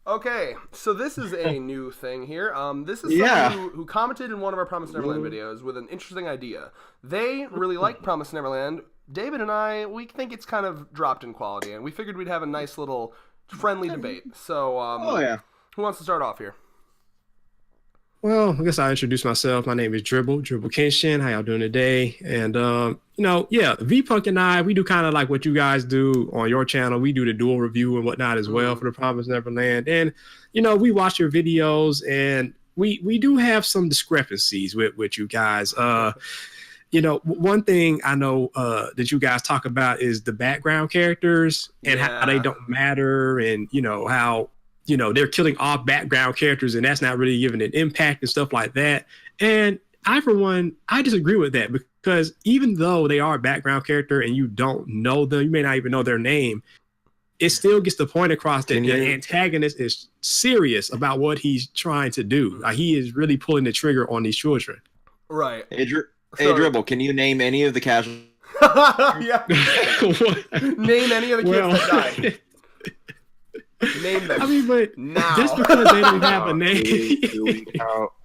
Okay, so this is a new thing here. This is Yeah. someone who commented in one of our Promise Neverland videos with an interesting idea. They really like Promise Neverland. David and I, we think it's kind of dropped in quality, and we figured we'd have a nice little friendly debate. So, Oh yeah. who wants to start off here? Well, I guess I'll introduce myself. My name is DribbleKenshin. How y'all doing today? And V-Punk and I, we do kind of like what you guys do on your channel. We do the dual review and whatnot as well for the Promised Neverland. And we watch your videos, and we do have some discrepancies with you guys. One thing I know that you guys talk about is the background characters and how they don't matter, and how they're killing off background characters, and that's not really giving an impact and stuff like that. And I, for one, I disagree with that, because even though they are a background character and you don't know them, you may not even know their name, it still gets the point across that the antagonist is serious about what he's trying to do. Like, he is really pulling the trigger on these children. Right. Hey, Dribble, can you name any of the casual? Yeah. Name any of the kids that died. Name them. I mean, but now. Just because they don't have a name.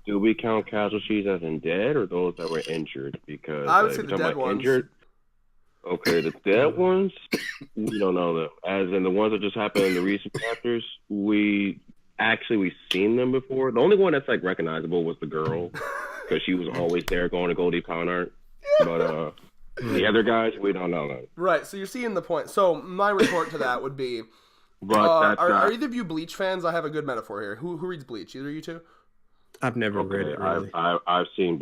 Do we count casualties as in dead, or those that were injured? Because I would say the dead ones. Injured, okay, the dead ones, we don't know them. As in the ones that just happened in the recent chapters, we've seen them before. The only one that's like recognizable was the girl, because she was always there going to Goldie Pound Art. But the other guys, we don't know them. Right, so you're seeing the point. So my retort to that would be, But are either of you Bleach fans? I have a good metaphor here. Who reads Bleach? Either of you two? I've never read it. Really. I've seen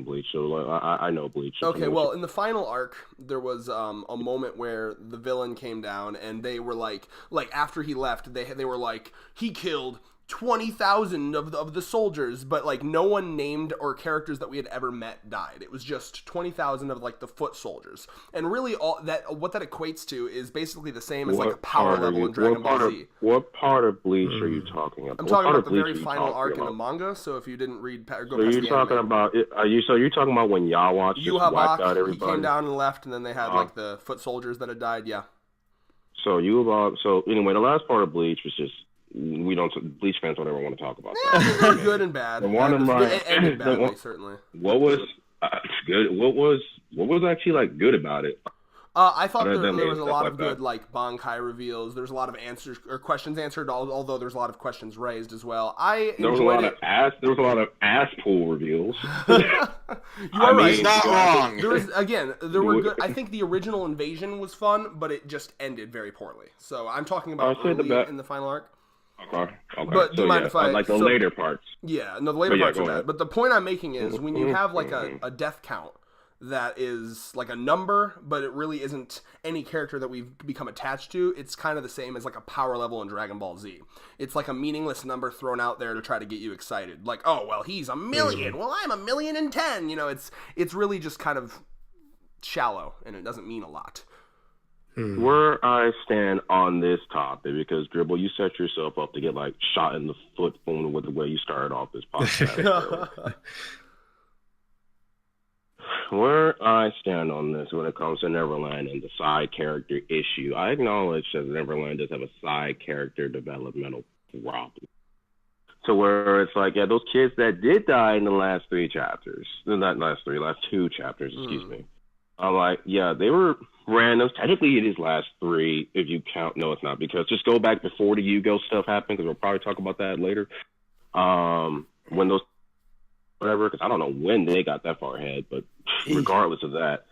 Bleach, so I know Bleach. Okay, well, in the final arc, there was a moment where the villain came down, and they were like after he left, they were like, he killed 20,000 of the soldiers, but like no one named or characters that we had ever met died. It was just 20,000 of like the foot soldiers, and really all that what that equates to is basically the same as like a power level in Dragon Ball Z. What part of Bleach are you talking about? I'm talking about the very final arc in the manga. So if you didn't read, go so past you're the talking anime. about it? You're talking about when Yawatch just wiped out everybody? He came down and left, and then they had like the foot soldiers that had died. Yeah. So anyway, the last part of Bleach was just. Bleach fans don't ever want to talk about that. They're good and bad. It ended badly, certainly. What was good? What was actually like good about it? I thought there was a lot of good like Bankai reveals. There's a lot of answers or questions answered, although there's a lot of questions raised as well. There was a lot of ass pool reveals. You are right. He's not wrong. There were good. I think the original invasion was fun, but it just ended very poorly. So I'm talking about early in the final arc. Okay. But do you mind if I like the later parts? Yeah, no, the later parts are bad. But the point I'm making is when you have like a death count that is like a number, but it really isn't any character that we've become attached to. It's kind of the same as like a power level in Dragon Ball Z. It's like a meaningless number thrown out there to try to get you excited. Like, oh, well, he's 1,000,000. Well, I'm 1,010,000. It's really just kind of shallow, and it doesn't mean a lot. Where I stand on this topic, because Dribble, you set yourself up to get like shot in the foot with the way you started off this podcast. Where I stand on this when it comes to Neverland and the side character issue, I acknowledge that Neverland does have a side character developmental problem. So where it's like, yeah, those kids that did die in the last two chapters, excuse me. I'm like, yeah, they were randoms. Technically, it is last three if you count. No, it's not, because just go back before the Yugo stuff happened, because we'll probably talk about that later. When those whatever, because I don't know when they got that far ahead, but regardless of that,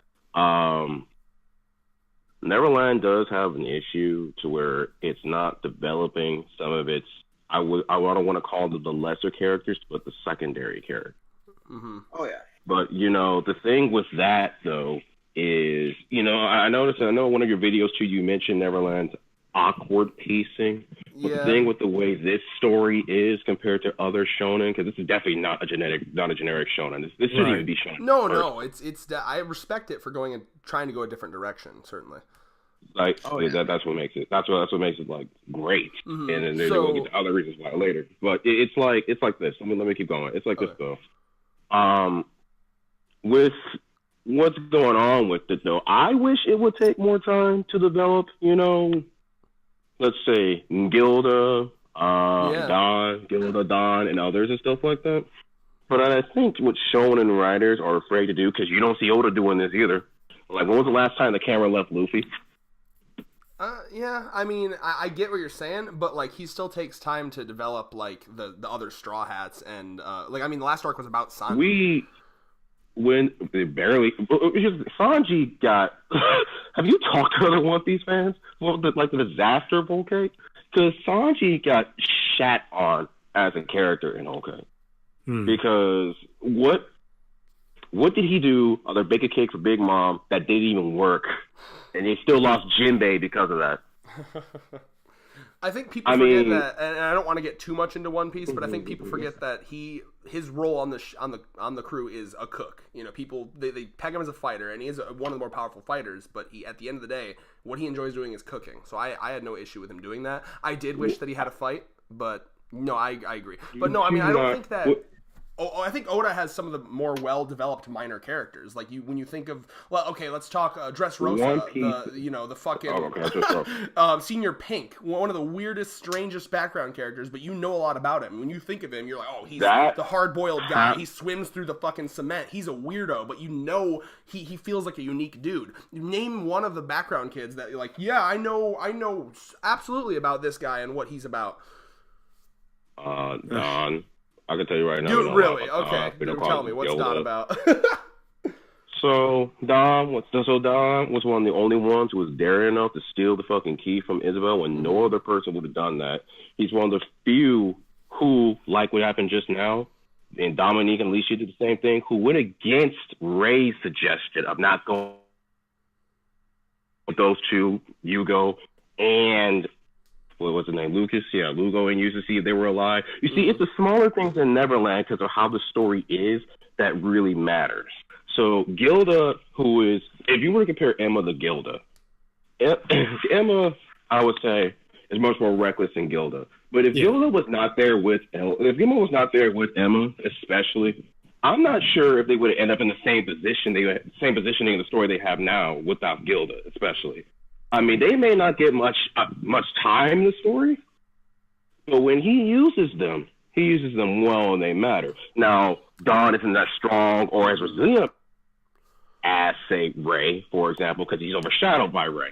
Neverland does have an issue to where it's not developing some of its. I don't want to call them the lesser characters, but the secondary characters. Mm-hmm. Oh yeah. But the thing with that though is, I know one of your videos too, you mentioned Neverland's awkward pacing. But the thing with the way this story is compared to other shonen, because this is definitely not a generic shonen. This shouldn't even be shonen. No, it's I respect it for trying to go a different direction, certainly. Like that's what makes it. That's what makes it like great. Mm-hmm. And then we'll get to other reasons why later. But it's like this. Let me keep going. It's like this though. With what's going on with it though, I wish it would take more time to develop. Let's say Gilda, Don, Gilda, Don, and others and stuff like that. But I think what shonen writers are afraid to do, because you don't see Oda doing this either. Like, when was the last time the camera left Luffy? Yeah, I mean, I get what you're saying, but, like, he still takes time to develop, like, the other Straw Hats, and, like, I mean, the last arc was about Sanji. Sanji got... Have you talked to other One Piece fans? Well, the disaster of Whole Cake? Because Sanji got shat on as a character in Whole Cake. Because what did he do other bake a cake for Big Mom that didn't even work? And they still lost Jinbei because of that. I think people forget that, and I don't want to get too much into One Piece, but I think people forget that his role on the crew is a cook. You know, people they peg him as a fighter, and he is one of the more powerful fighters. But at the end of the day, what he enjoys doing is cooking. So I had no issue with him doing that. I did wish that he had a fight, but no, I agree. But no, I mean, I don't think that. Oh, I think Oda has some of the more well-developed minor characters. Like when you think of, well, okay, let's talk Dressrosa, the fucking Senior Pink, one of the weirdest, strangest background characters, but you know a lot about him. When you think of him, you're like, oh, he's the hard-boiled guy. He swims through the fucking cement. He's a weirdo, but you know he feels like a unique dude. Name one of the background kids that you're like, yeah, I know absolutely about this guy and what he's about. Don. I can tell you right now. Dude, really? Okay. Tell me, what's Don about? So Don was one of the only ones who was daring enough to steal the fucking key from Isabel when no other person would have done that. He's one of the few who, like what happened just now, and Dominique and Alicia did the same thing, who went against Ray's suggestion of not going with those two, Yugo and... what was his name? Lucas? Yeah, Lugo and used to see if they were alive. You see, it's the smaller things in Neverland because of how the story is that really matters. So Gilda, who is, if you were to compare Emma to Gilda, Emma, I would say, is much more reckless than Gilda. But if Gilda was not there with, if Emma was not there with Emma, especially, I'm not sure if they would end up in the same positioning in the story they have now without Gilda, especially. I mean, they may not get much time in the story, but when he uses them well and they matter. Now, Don isn't that strong or as resilient as, say, Ray, for example, because he's overshadowed by Ray.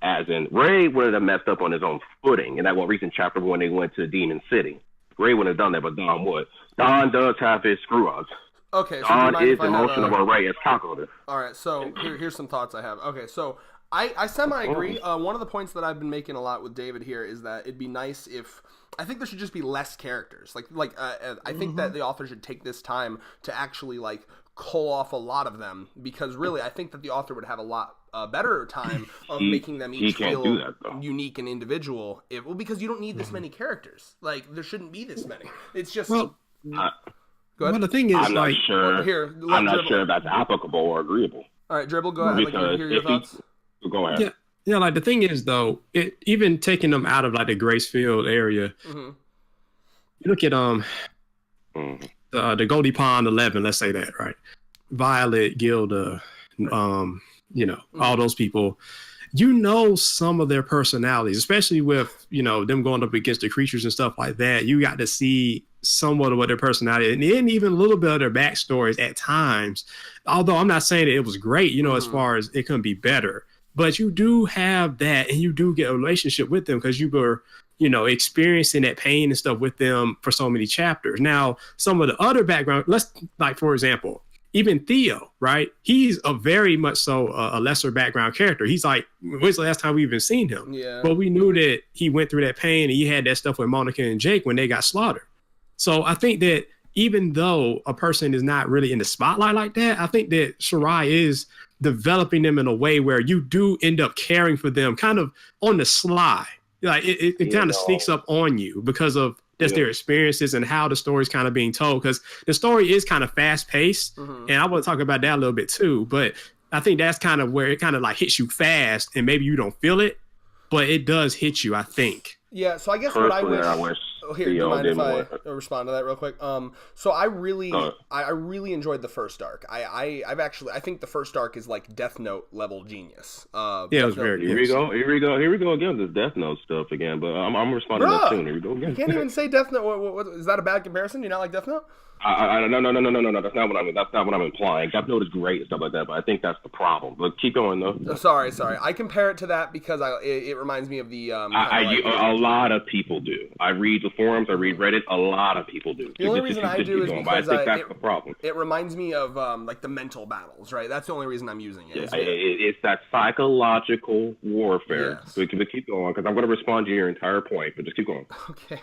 As in, Ray would have messed up on his own footing in that one recent chapter when they went to Demon City. Ray wouldn't have done that, but Don would. Don does have his screw-ups. Okay, so Don is emotional, but Ray is calculative. All right, so here's some thoughts I have. Okay, so... I semi-agree. One of the points that I've been making a lot with David here is that it'd be nice if... I think there should just be less characters. I think that the author should take this time to actually, cull off a lot of them. Because, really, I think that the author would have a lot better time of making them each feel unique and individual. Because you don't need this many characters. There shouldn't be this many. It's just... Go ahead. Well, the thing is, I'm not sure if that's applicable or agreeable. All right, Dribble, go ahead. I'd like to hear your thoughts. Go ahead. Yeah. The thing is, though, even taking them out of the Gracefield area, you look at the Goldie Pond 11. Let's say that, right? Violet, Gilda, all those people. Some of their personalities, especially with them going up against the creatures and stuff like that. You got to see somewhat of what their personality and even a little bit of their backstories at times. Although I'm not saying that it was great, as far as it couldn't be better. But you do have that, and you do get a relationship with them because you were, experiencing that pain and stuff with them for so many chapters. Now, some of the other background, for example, even Theo, right? He's a very much so a lesser background character. He's like, when's the last time we even seen him? Yeah. But we knew that he went through that pain, and he had that stuff with Monica and Jake when they got slaughtered. So I think that even though a person is not really in the spotlight like that, I think that Shirai is developing them in a way where you do end up caring for them kind of on the sly. It kind of sneaks up on you because of just their experiences and how the story's kind of being told, because the story is kind of fast paced. And I want to talk about that a little bit too, but I think that's kind of where it kind of hits you fast and maybe you don't feel it, but it does hit you, I think. Yeah, so I guess what I wish... Here, do you mind if I respond to that real quick? So I really enjoyed the first arc. I think the first arc is like Death Note level genius. It was very good. Here we go again. This Death Note stuff again. But I'm responding to that soon. Here we go again. You can't even say Death Note. What, is that a bad comparison? Do you not like Death Note? No. That's not what I mean. That's not what I'm implying. Death Note is great and stuff like that, but I think that's the problem. But keep going though. Sorry. I compare it to that because it reminds me of the. A lot of people do. I read the forums. I read Reddit. A lot of people do. The only reason I do is because I think that's the problem. It reminds me of like the mental battles, right? That's the only reason I'm using it. It's that psychological warfare. Yes. So keep going because I'm going to respond to your entire point, but just keep going. Okay.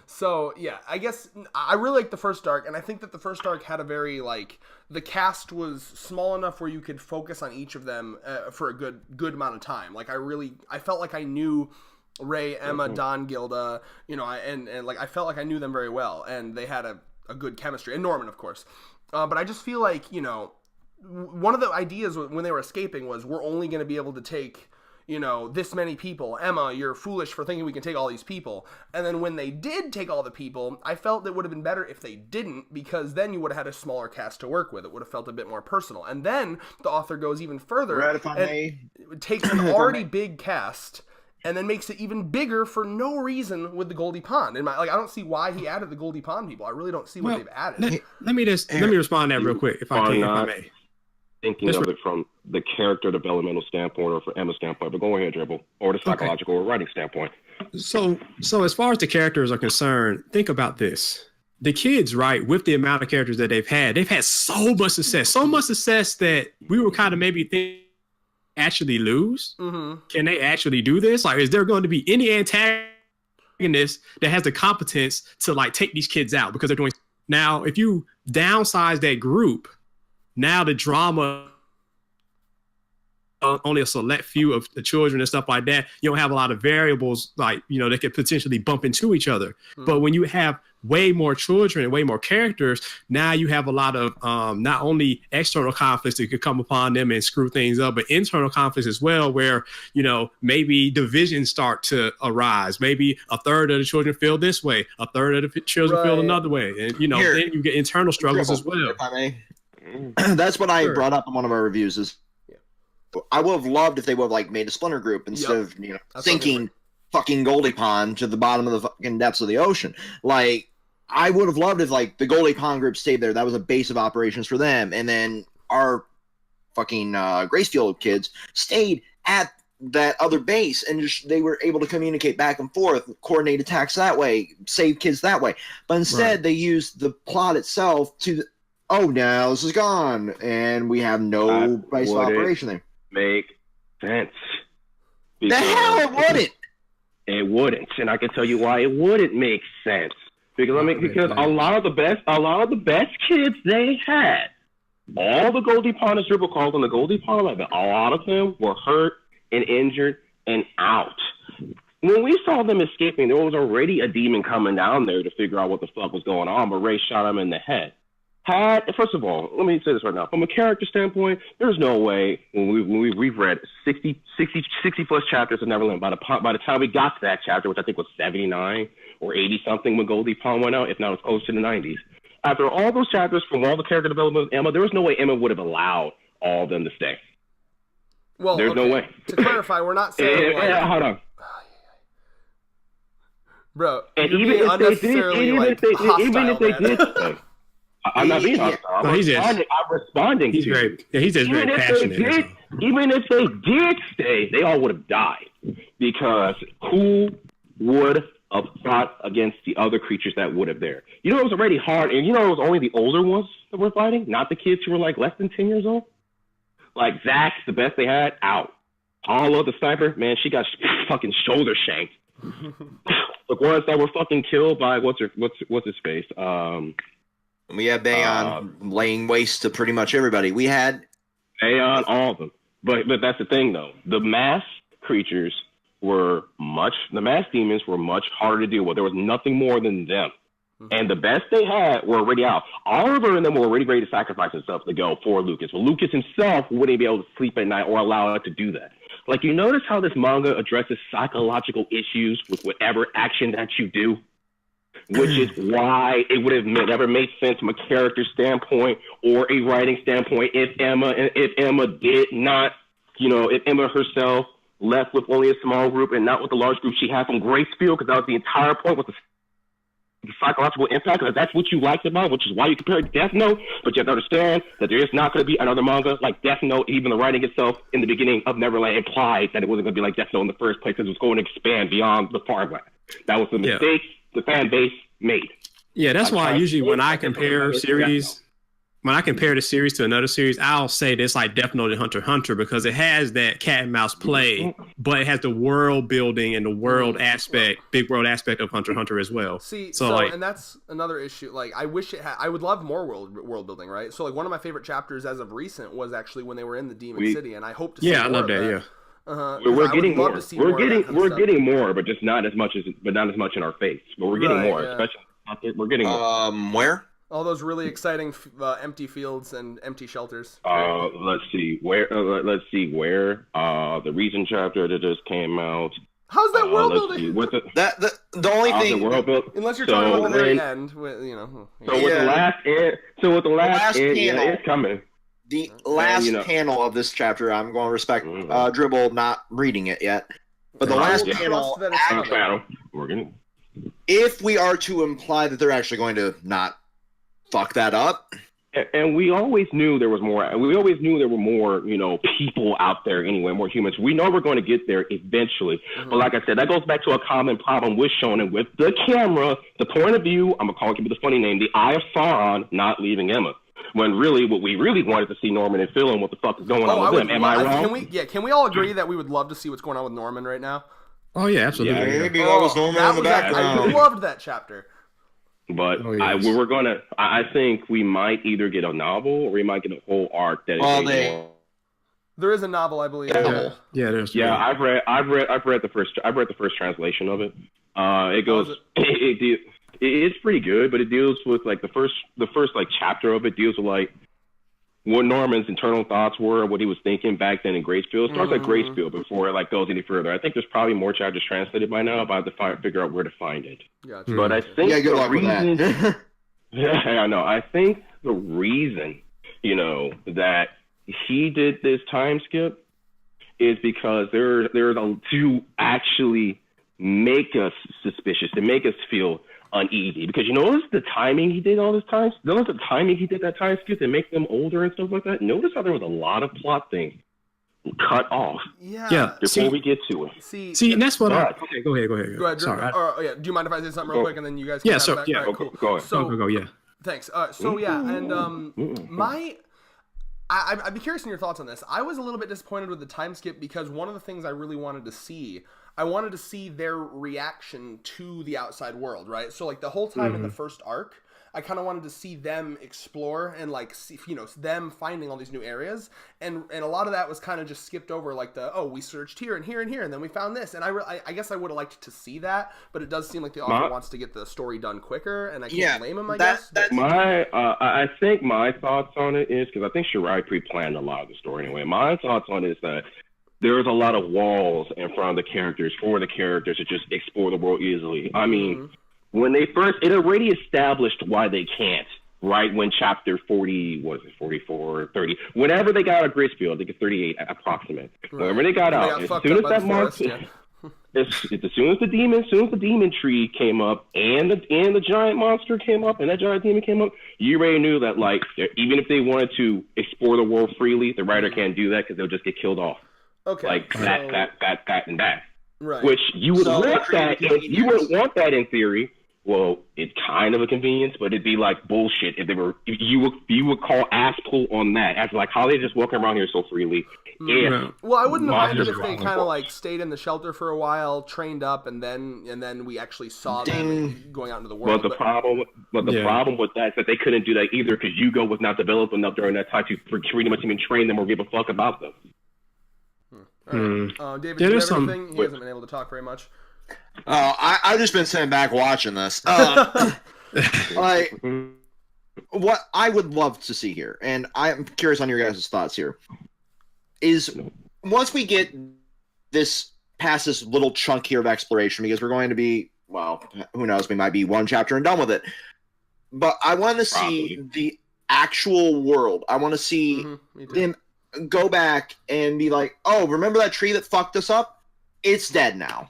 So yeah, I guess I really like the first arc, and I think that the first arc had a very like the cast was small enough where you could focus on each of them for a good amount of time. Like I felt like I knew Ray, Emma, Don, Gilda, and like I felt like I knew them very well, and they had a good chemistry, and Norman, of course. But I just feel like one of the ideas when they were escaping was we're only going to be able to take this many people. Emma, you're foolish for thinking we can take all these people. And then when they did take all the people, I felt it would have been better if they didn't, because then you would have had a smaller cast to work with. It would have felt a bit more personal. And then the author goes even further and takes an already big cast and then makes it even bigger for no reason with the Goldie Pond. And I don't see why he added the Goldie Pond people. I really don't see what they've added. Let me respond to that real quick, if I may. Thinking of it from the character developmental standpoint or from Emma's standpoint, but go ahead, Dribble, or the psychological or writing standpoint. So as far as the characters are concerned, think about this. The kids, right, with the amount of characters that they've had so much success that we were kind of maybe thinking actually lose. Mm-hmm. Can they actually do this? Like, is there going to be any antagonist that has the competence to like take these kids out because they're doing now? If you downsize that group, now the drama, only a select few of the children and stuff like that, you don't have a lot of variables like, that could potentially bump into each other. Mm-hmm. But when you have way more children and way more characters, now you have a lot of not only external conflicts that could come upon them and screw things up, but internal conflicts as well, where, maybe divisions start to arise. Maybe a third of the children feel this way, a third of the children feel another way. And, then you get internal struggles as well. If I may. That's what I brought up in one of our reviews is I would have loved if they would have like made a splinter group instead of sinking fucking Goldie Pond to the bottom of the fucking depths of the ocean. Like I would have loved if like the Goldie Pond group stayed there. That was a base of operations for them, and then our fucking Gracefield kids stayed at that other base, and just they were able to communicate back and forth, coordinate attacks that way, save kids that way. But instead, they used the plot itself to. Oh, now this is gone, and we have no base of operation there. Make sense. The hell it wouldn't. It wouldn't, and I can tell you why it wouldn't make sense. Because a lot of the best kids they had, all the Goldie Pond as Dribble called them, the Goldie Pond, like a lot of them were hurt and injured and out. When we saw them escaping, there was already a demon coming down there to figure out what the fuck was going on, but Ray shot him in the head. First of all, let me say this right now. From a character standpoint, there's no way when we've read 60 plus chapters of Neverland. By the time we got to that chapter, which I think was 79 or 80 something when Goldie Pond went out, if not, it was close to the 90s. After all those chapters from all the character development of Emma, there was no way Emma would have allowed all of them to stay. Well, there's no way. To clarify, we're not saying hold on. Bro, and even if they did stay. I'm not being hostile. I'm responding to you. He's just very passionate. Even if they did stay, they all would have died. Because who would have fought against the other creatures that would have there? It was already hard. And it was only the older ones that were fighting, not the kids who were like less than 10 years old. Like Zach, the best they had, out. Paula, the sniper, man, she got fucking shoulder shanked. The ones that were fucking killed by what's his face? We had Bayon laying waste to pretty much everybody. We had Bayon, all of them. But that's the thing, though. The mass creatures the mass demons were much harder to deal with. There was nothing more than them. Mm-hmm. And the best they had were already out. Oliver and them were already ready to sacrifice themselves to go for Lucas. Well, Lucas himself wouldn't be able to sleep at night or allow it to do that. Like, you notice how this manga addresses psychological issues with whatever action that you do? Which is why it would have never made sense from a character standpoint or a writing standpoint if Emma did not, if Emma herself left with only a small group and not with the large group she had from Gracefield, because that was the entire point with the psychological impact, because that's what you liked about, which is why you compare it to Death Note. But you have to understand that there is not going to be another manga like Death Note. Even the writing itself in the beginning of Neverland implied that it wasn't going to be like Death Note in the first place, because it was going to expand beyond the farmland. That was the mistake the fan base made. Yeah, that's why usually when I compare the series to another series, I'll say this like Death Note and Hunter x Hunter, because it has that cat and mouse play, but it has the world building and the world aspect, big world aspect of Hunter x Hunter as well. See, so like, and that's another issue. Like, I wish it had. I would love more world building, right? So like one of my favorite chapters as of recent was actually when they were in the Demon City, and I hope to see more I love that. That. Yeah. We're getting more. We're getting more, but just not as much in our face. But we're getting more, especially we're getting more. Where? All those really exciting empty fields and empty shelters. Let's see where. The recent chapter that just came out. How's that world building? The only thing. Unless you're talking about the very end, So with the last end, it's coming. The last panel of this chapter, I'm going to respect Dribble not reading it yet. But the last panel, if we are to imply that they're actually going to not fuck that up. And we always knew there was more. We always knew there were more, people out there anyway, more humans. We know we're going to get there eventually. Mm-hmm. But like I said, that goes back to a common problem with Shonen, with the camera, the point of view. I'm going to call it the funny name, the Eye of Sauron not leaving Emma. When really, what we really wanted to see Norman and Phil and what the fuck is going on with them. Am I wrong? Can we all agree that we would love to see what's going on with Norman right now? Oh, yeah, absolutely. Yeah, maybe that was Norman in the background. I loved that chapter. But I think we might either get a novel or we might get a whole arc that is there is a novel, I believe. Yeah, there's. Yeah, I've read the first translation of it. It goes. It's pretty good, but it deals with like the first like chapter of it deals with like what Norman's internal thoughts were, what he was thinking back then in Gracefield. It starts at Gracefield before it like goes any further. I think there's probably more chapters translated by now, but I have to figure out where to find it. Gotcha. But I think good luck with that. Yeah, I know. I think the reason, that he did this time skip is because there's to actually make us suspicious, to make us feel uneasy, because notice the timing he did all this time. Notice the timing he did that time skip to make them older and stuff like that. Notice how there was a lot of plot things cut off. Yeah. Before we get to it. See, and that's what. Okay, go ahead. Go ahead. Sorry. Do you mind if I say something real quick and then you guys? Yeah. Sure. Yeah. Right, cool. Go ahead. Go. Yeah. Thanks. I'd be curious in your thoughts on this. I was a little bit disappointed with the time skip because one of the things I really wanted to see. I wanted to see their reaction to the outside world, right? So like the whole time in the first arc, I kind of wanted to see them explore and like see, them finding all these new areas, and a lot of that was kind of just skipped over, like we searched here and here and here, and then we found this, and I guess I would have liked to see that, but it does seem like the author wants to get the story done quicker, and I can't blame him. I guess. I think my thoughts on it is, because I think Shirai pre-planned a lot of the story anyway. My thoughts on it is that there's a lot of walls in front of the characters for the characters to just explore the world easily. I mean, when they first, it already established why they can't, right? When chapter 44, 30, whenever they got out of Gracefield, I think it's 38 approximate. Right. Whenever they got out, as soon as that mark, as soon as the demon tree came up and the giant monster came up and that giant demon came up, you already knew that like even if they wanted to explore the world freely, the writer can't do that because they'll just get killed off. Okay. Like that, and that. Right. Which you would want that. You wouldn't want that in theory. Well, it's kind of a convenience, but it'd be like bullshit if you would call ass pull on that. As like how they just walking around here so freely. Well, I wouldn't have minded if they kind of like stayed in the shelter for a while, trained up, and then we actually saw them going out into the world. But the problem with that is that they couldn't do that either because Yugo was not developed enough during that time to pretty much even train them or give a fuck about them. Right. David, do you have anything? He hasn't been able to talk very much. I've just been sitting back watching this. Like, what I would love to see here, and I'm curious on your guys' thoughts here, is once we get this past this little chunk here of exploration because we're going to be, well, who knows, we might be one chapter and done with it. But I want to see the actual world. I want to see them go back and be like, oh, remember that tree that fucked us up? It's dead now.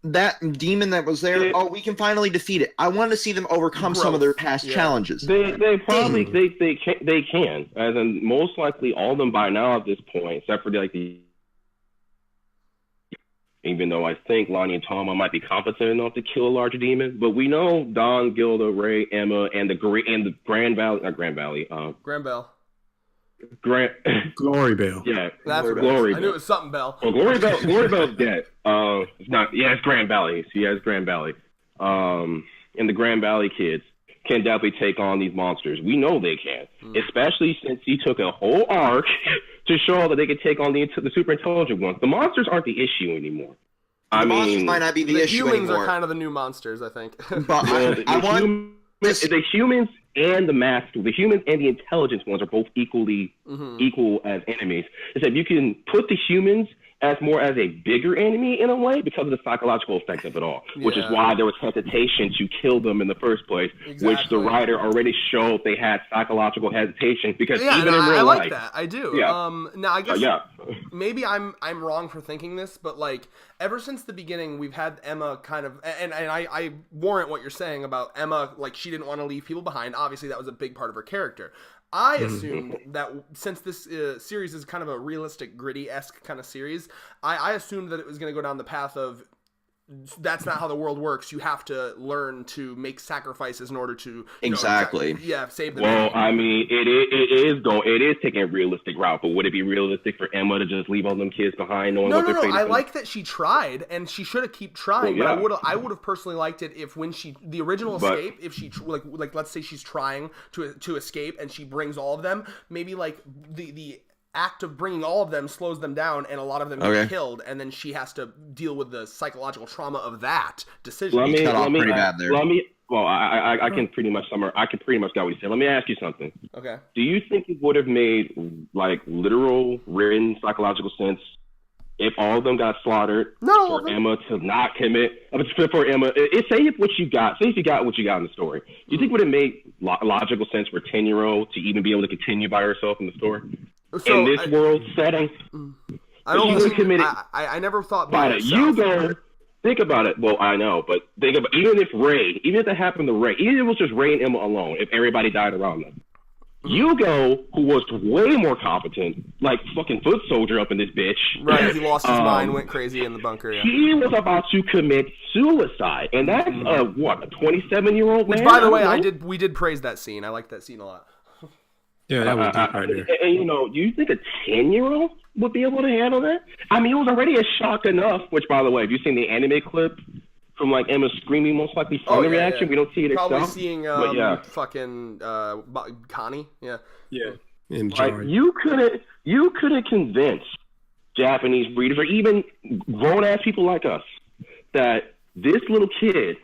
That demon that was there, we can finally defeat it. I want to see them overcome some of their past challenges. They probably they can, as in most likely all of them by now at this point, except for like even though I think Lonnie and Tama might be competent enough to kill a larger demon, but we know Dawn, Gilda, Ray, Emma, and the Grand Bell. Glory Bell. Yeah, that's Glory Bell. I knew it was something Bell. Well, Glory Bell's dead. It's not. Yeah, it's Grand Valley. She has Grand Valley. And the Grand Valley kids can definitely take on these monsters. We know they can, especially since he took a whole arc to show that they could take on the super intelligent ones. The monsters aren't the issue anymore. The monsters might not be the issue anymore. Humans are kind of the new monsters, I think. But the humans and the humans and the intelligence ones are both equal as enemies. It's that you can put the humans as more as a bigger enemy in a way because of the psychological effect of it all, which is why there was hesitation to kill them in the first place, which the writer already showed they had psychological hesitation because even in real life. I like that. I do. Yeah. Now I guess maybe I'm wrong for thinking this, but like ever since the beginning, we've had Emma kind of, and I warrant what you're saying about Emma, like she didn't want to leave people behind. Obviously, that was a big part of her character. I assumed that since this series is kind of a realistic, gritty-esque kind of series, I assumed that it was going to go down the path of that's not how the world works. You have to learn to make sacrifices in order to save the Well, I mean, it is taking a realistic route, but would it be realistic for Emma to just leave all them kids behind? No. I like that she tried, and she should have kept trying. Well, but I would have personally liked it if when the original escape, if she like let's say she's trying to escape and she brings all of them, maybe like the act of bringing all of them slows them down and a lot of them get killed, and then she has to deal with the psychological trauma of that decision. I can pretty much get what you said. Let me ask you something. Okay. Do you think it would have made like literal written psychological sense if all of them got slaughtered for Emma to not commit? For Emma, say if you got what you got in the story. Do you think it would have made logical sense for a 10-year-old to even be able to continue by herself in the story? In this world setting, I never thought about it. Think about it. Well, I know, but think about even if that happened to Ray, even if it was just Ray and Emma alone, if everybody died around them, Hugo, who was way more competent, like fucking foot soldier up in this bitch. Right, he lost his mind, went crazy in the bunker. Yeah. He was about to commit suicide, and that's a 27-year-old man. Which, by the way, we did praise that scene. I like that scene a lot. Yeah, that was deep right there. And you think a 10-year-old would be able to handle that? I mean, it was already a shock enough. Which, by the way, have you seen the anime clip from like Emma screaming? Most likely from the reaction. We don't see it. Probably seeing fucking Connie. Yeah. Like, you couldn't convince Japanese readers or even grown ass people like us that this little kid.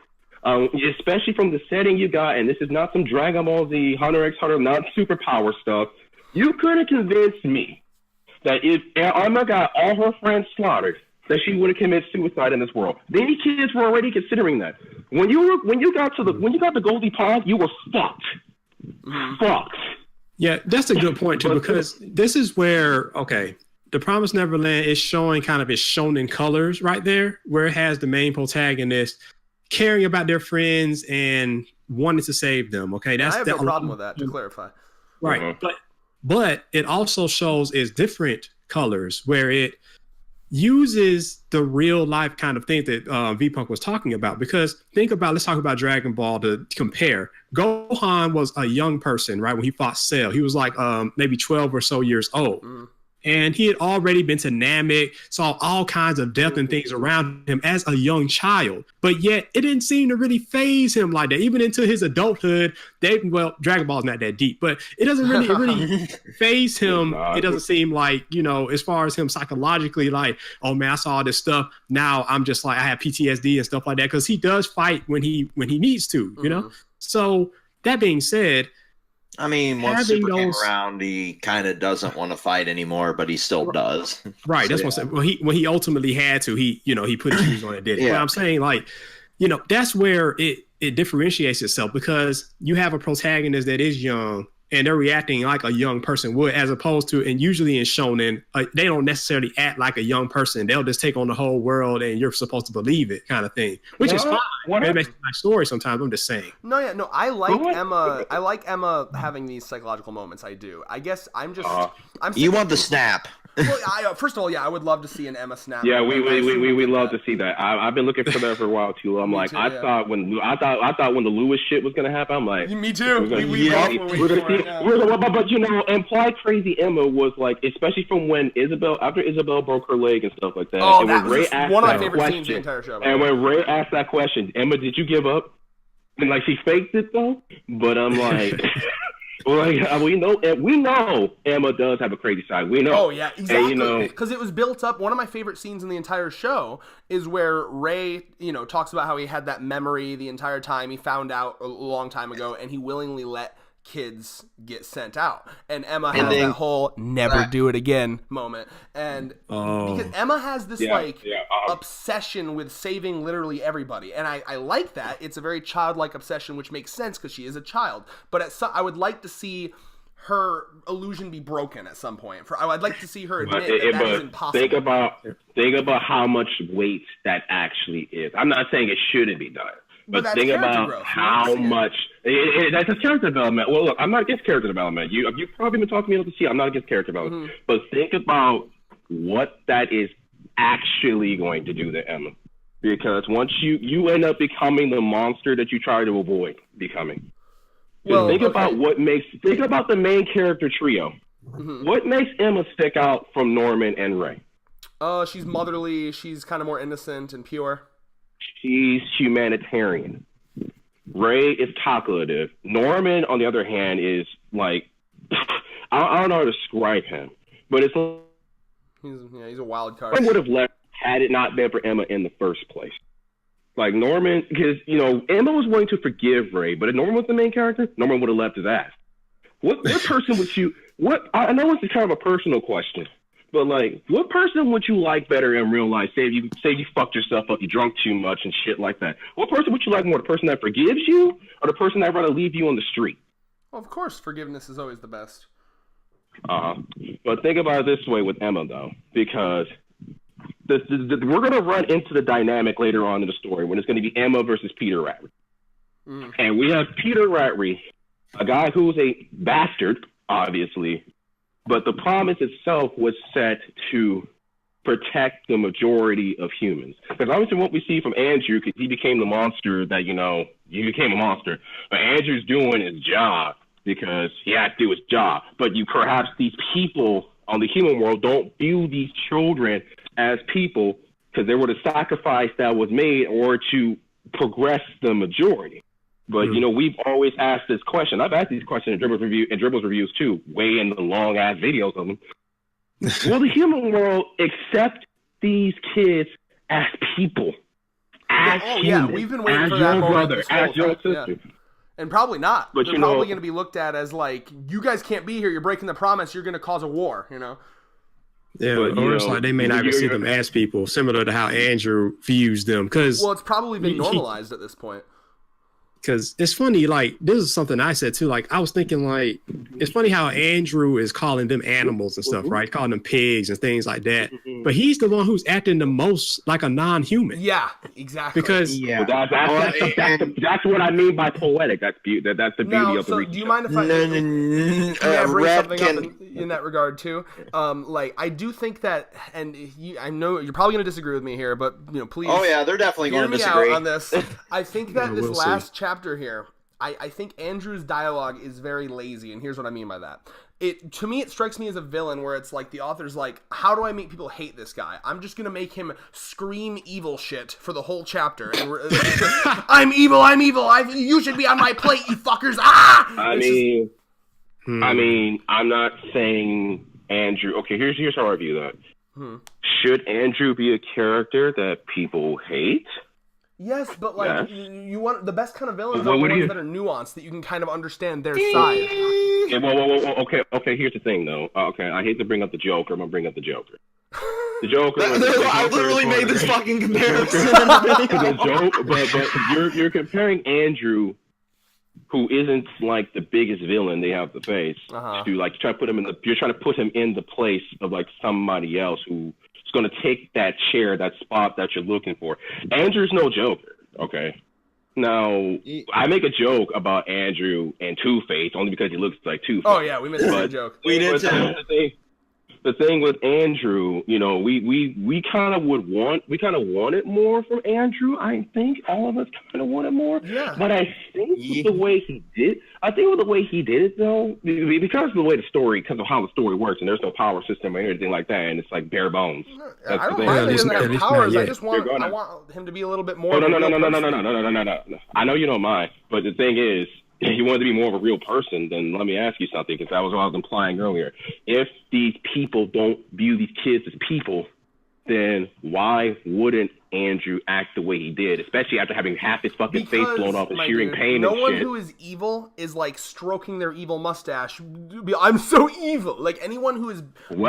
Especially from the setting you got, and this is not some Dragon Ball Z, Hunter x Hunter, not superpower stuff. You could have convinced me that if Emma got all her friends slaughtered, that she would have committed suicide in this world. Many kids were already considering that. When you got the Goldie Pond, you were fucked. Fucked. Yeah, that's a good point too, because this is where The Promised Neverland is showing kind of its shonen colors right there, where it has the main protagonist caring about their friends and wanting to save them. Okay, I have no problem with that, to clarify. Right, but it also shows its different colors, where it uses the real life kind of thing that V-Punk was talking about. Because let's talk about Dragon Ball to compare. Gohan was a young person, right, when he fought Cell. He was like maybe 12 or so years old. And he had already been to Namek, saw all kinds of death and things around him as a young child. But yet, it didn't seem to really faze him like that. Even into his adulthood, Dragon Ball's not that deep, but it doesn't really faze him. It doesn't seem like, as far as him psychologically, like, oh man, I saw all this stuff. Now I'm just like, I have PTSD and stuff like that. Because he does fight when he needs to, you know? So, that being said, I mean, once having Super came those- around, he kind of doesn't want to fight anymore, but he still does. Right. That's what I'm saying. When he ultimately had to, he put his shoes on and did it. Yeah. But I'm saying, like, that's where it differentiates itself, because you have a protagonist that is young and they're reacting like a young person would, as opposed to, and usually in shonen, they don't necessarily act like a young person. They'll just take on the whole world and you're supposed to believe it, kind of thing, which is fine. It makes a nice story sometimes. I'm just saying. No, I like Emma. I like Emma having these psychological moments. I do. I guess I'm just. You want the snap. Well, first of all, I would love to see an Emma snap. Yeah, we love to see that. I've been looking for that for a while too. I'm like, I thought when the Lewis shit was gonna happen, I'm like, me too. But implied crazy Emma was like, especially from when after Isabel broke her leg and stuff like that. Oh, and that was one of my favorite question, scenes in the entire show. And when Ray asked that question, Emma, did you give up? And like she faked it though, but I'm like. we know Emma does have a crazy side. We know. Oh yeah, exactly. Because it was built up. One of my favorite scenes in the entire show is where Ray, talks about how he had that memory the entire time. He found out a long time ago, and he willingly let kids get sent out. And Emma has that whole "never do it again" moment. And because Emma has this obsession with saving literally everybody, and I like that. It's a very childlike obsession, which makes sense because she is a child. But I would like to see her illusion be broken at some point. I'd like to see her admit that is impossible. Think about how much weight that actually is. I'm not saying it shouldn't be done. But think about how much that's a character development. Well, look, I'm not against character development. You've probably been talking to me enough to see I'm not against character development. Mm-hmm. But think about what that is actually going to do to Emma, because once you end up becoming the monster that you try to avoid becoming. Think about the main character trio. Mm-hmm. What makes Emma stick out from Norman and Ray? She's motherly. She's kind of more innocent and pure. She's humanitarian. Ray is calculative. Norman, on the other hand, is like I don't know how to describe him, but it's he's a wild card. Norman would have left had it not been for Emma in the first place. Like Norman, because Emma was willing to forgive Ray, but if Norman was the main character, Norman would have left his ass. What person would you? I know it's kind of a personal question. But like, what person would you like better in real life? Say you fucked yourself up, you drunk too much and shit like that. What person would you like more? The person that forgives you, or the person that'd rather leave you on the street? Well, of course, forgiveness is always the best. But think about it this way with Emma though, because we're gonna run into the dynamic later on in the story when it's gonna be Emma versus Peter Ratry, and we have Peter Ratry, a guy who's a bastard, obviously. But the promise itself was set to protect the majority of humans. Because obviously what we see from Andrew, because he became the monster that, he became a monster. But Andrew's doing his job because he had to do his job. But perhaps these people on the human world don't view these children as people because they were the sacrifice that was made in order to progress the majority. But, we've always asked this question. I've asked these questions in Dribble's reviews, too, way in the long-ass videos of them. Will the human world accept these kids as people? As humans, yeah, we've been waiting for that moment. Brother, as your sister. Yeah. And probably not. But they're probably going to be looked at as like, you guys can't be here. You're breaking the promise. You're going to cause a war, Yeah, but, or it's like they may not even see them as people, similar to how Andrew views them. Well, it's probably been normalized at this point. Because it's funny, like, this is something I said too. Like, I was thinking, like, it's funny how Andrew is calling them animals and stuff, right? Calling them pigs and things like that. But he's the one who's acting the most like a non-human. Yeah, exactly. Because that's what I mean by poetic. That's the beauty of the research. Do you mind if I bring something up in that regard too? Like, I do think that, and I know you're probably going to disagree with me here, but please. Oh yeah, they're definitely going to disagree out on this. I think that this last chapter here, I think Andrew's dialogue is very lazy, and here's what I mean by that. To me, it strikes me as a villain where it's like the author's like, how do I make people hate this guy? I'm just gonna make him scream evil shit for the whole chapter. And I'm evil. You should be on my plate, you fuckers. I mean, I'm not saying Andrew. Okay, here's how I view that. Should Andrew be a character that people hate? Yes, but you want the best kind of villains are the ones that are nuanced, that you can kind of understand their side. Okay. Here's the thing, though. Okay, I hate to bring up the Joker. I'm gonna bring up the Joker. The Joker. I literally made this fucking comparison. but you're comparing Andrew, who isn't like the biggest villain they have to face, to like try to put him in you're trying to put him in the place of like somebody else who's going to take that chair, that spot that you're looking for. Andrew's no Joker, okay? Now, I make a joke about Andrew and Two-Face only because he looks like Two-Face. Oh yeah, we missed that joke. We did too. The thing with Andrew, you know, we kind of wanted more from Andrew. I think all of us kind of wanted more. Yeah. But I think with the way he did it though, because of the way because of how the story works, and there's no power system or anything like that, and it's like bare bones. I don't mind him having powers. I just want him to be a little bit more. No. I know you don't mind, but the thing is, you wanted to be more of a real person, then let me ask you something, because that was what I was implying earlier. If these people don't view these kids as people, then why wouldn't Andrew act the way he did, especially after having half his fucking face blown off and shearing pain and shit? No one who is evil is like stroking their evil mustache. I'm so evil. Like anyone who is hear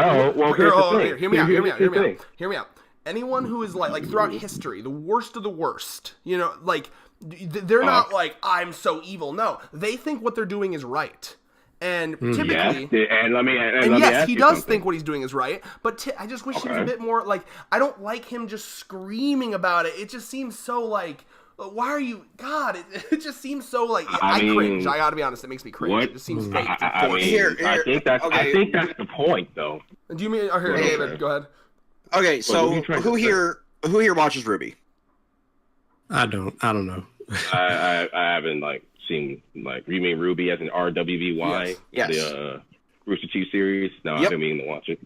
me out. Anyone who is like throughout history, the worst of the worst, you know, like they're not like, I'm so evil. No, they think what they're doing is right. And typically, yes, he does think what he's doing is right, but I just wish he was a bit more like, I don't like him just screaming about it. It just seems so like, why are you, God, it just seems so like, I cringe. I gotta be honest, it makes me cringe. It just seems fake. I think that's the point, though. Do you mean, here, David, go ahead. Okay, so who here watches RWBY? I don't know. I haven't seen you mean Ruby as in RWBY? Yes. The Rooster Teeth series? No, I've been meaning to watch it.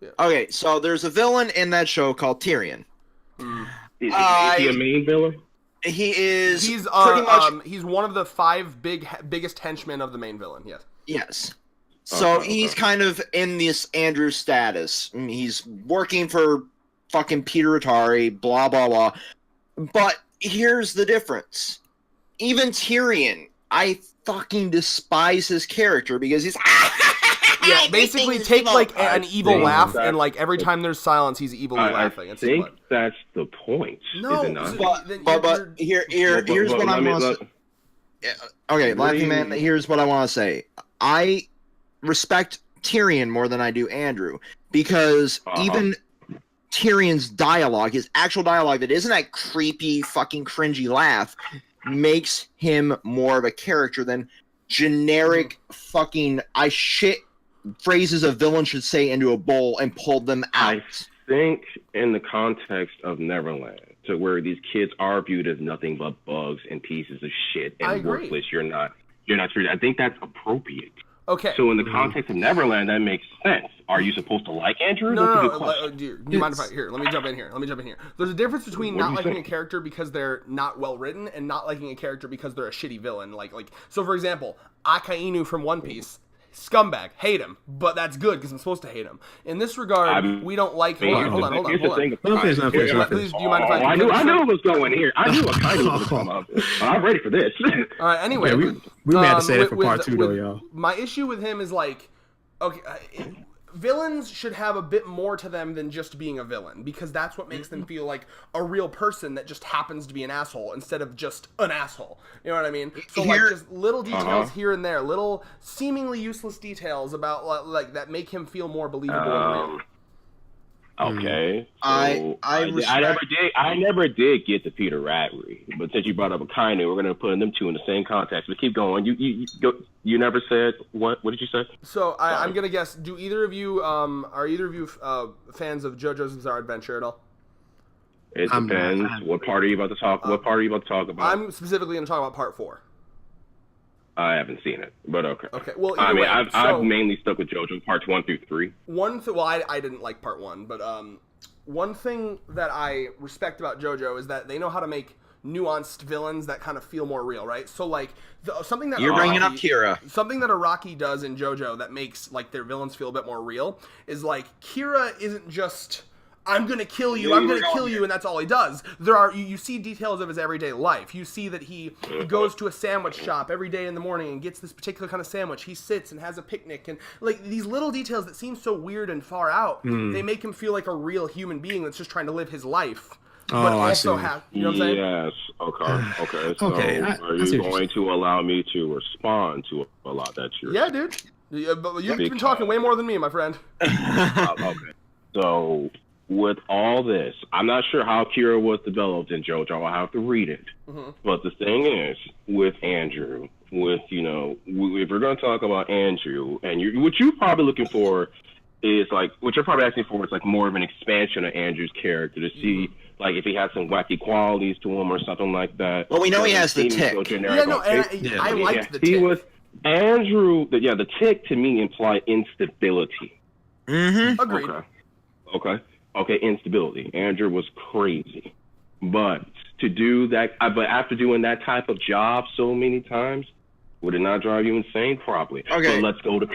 Yeah. Okay, so there's a villain in that show called Tyrion. Is he a main villain? He is. He's pretty much. He's one of the 5 biggest henchmen of the main villain. Yes. Yes. So he's kind of in this Andrew status. He's working for fucking Peter Atari, blah, blah, blah. But here's the difference. Even Tyrion, I fucking despise his character because he's... Yeah, basically take an evil laugh, and every time there's silence, he's evilly laughing. I think that's the point. No, is it not? But here's what I want to say. Okay, Laughing Man, here's what I want to say. I respect Tyrion more than I do Andrew, because even Tyrion's dialogue, his actual dialogue that isn't that creepy fucking cringy laugh, makes him more of a character than generic fucking I shit phrases a villain should say into a bowl and pulled them out. I think in the context of Neverland, to where these kids are viewed as nothing but bugs and pieces of shit and worthless, you're not treated. I think that's appropriate. Okay. So in the context of Neverland, that makes sense. Are you supposed to like Andrew? No. Do you mind if let me jump in here. There's a difference between not liking a character because they're not well written and not liking a character because they're a shitty villain. So for example, Akainu from One Piece, scumbag, hate him, but that's good because I'm supposed to hate him. In this regard, we don't like. Hold on. Please, do you mind if I knew it was going here. I knew Akainu was going up. I'm ready for this. All right. Anyway, we may have to say that for part 2, though, y'all. My issue with him is villains should have a bit more to them than just being a villain, because that's what makes them feel like a real person that just happens to be an asshole instead of just an asshole. You know what I mean? So just little details here and there, little seemingly useless details about that make him feel more believable and real. Okay. So I never did get the Peter Rattery, but since you brought up Akainu, we're gonna put them two in the same context. But keep going. You never said what? What did you say? So I'm gonna guess. Do either of you are either of you fans of JoJo's Bizarre Adventure at all? It depends. What part are you about to talk? What part are you about to talk about? I'm specifically gonna talk about part 4. I haven't seen it, but okay. Okay, well, I've mainly stuck with JoJo parts 1 through 3. I didn't like part 1, but one thing that I respect about JoJo is that they know how to make nuanced villains that kind of feel more real, right? So something that you're bringing up Kira. Something that Araki does in JoJo that makes their villains feel a bit more real is Kira isn't just I'm gonna kill you, I'm gonna kill you, and that's all he does. You see details of his everyday life. You see that he goes to a sandwich shop every day in the morning and gets this particular kind of sandwich. He sits and has a picnic, and like these little details that seem so weird and far out, they make him feel like a real human being that's just trying to live his life. But also have, you know what I'm saying? Yes. Okay. So are you going to allow me to respond to a lot that you're saying? Dude. Yeah, but you've been talking way more than me, my friend. Okay. So with all this, I'm not sure how Kira was developed in JoJo. I'll have to read it. But the thing is, with Andrew, if we're going to talk about Andrew, and what you're probably looking for is like, what you're probably asking for is like more of an expansion of Andrew's character to see, like, if he has some wacky qualities to him or something like that. Well, we know he has the tick. I liked the tick. Andrew, the tick to me implied instability. Agreed. Okay, instability. Andrew was crazy. But to do that, but after doing that type of job so many times, would it not drive you insane? Probably. Okay. So let's go to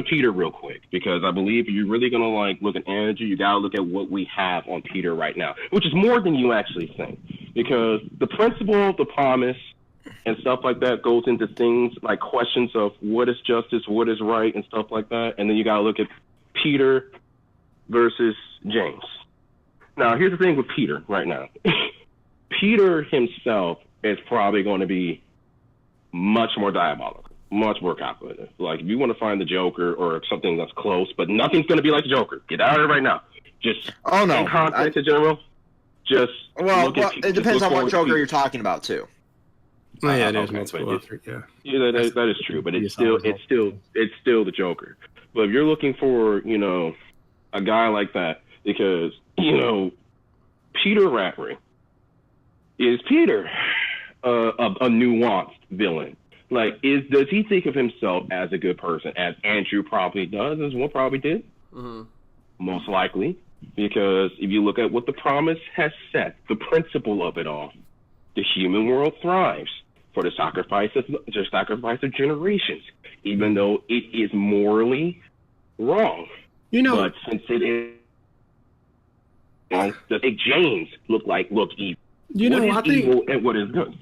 Peter real quick, because I believe if you're really gonna like look at Andrew, you gotta look at what we have on Peter right now, which is more than you actually think, because the principle, the promise, and stuff like that goes into things like questions of what is justice, what is right, and stuff like that, and then you gotta look at Peter versus James. Now, here's the thing with Peter right now. Peter himself is probably going to be much more diabolical, much more calculated. Like, if you want to find the Joker or something that's close, but nothing's going to be like the Joker, get out of it right now. Just in context in general, just it depends on what Joker you're talking about too. There's multiple. That is true, but it's still the Joker. But if you're looking for a guy like that, because Peter Ratnery is Peter a nuanced villain? Like, does he think of himself as a good person, as Andrew probably does, as one probably did? Most likely, because if you look at what the promise has set, the principle of it all, the human world thrives for the sacrifice of generations, even though it is morally wrong. But since it is, does James look evil? I think evil and what is good?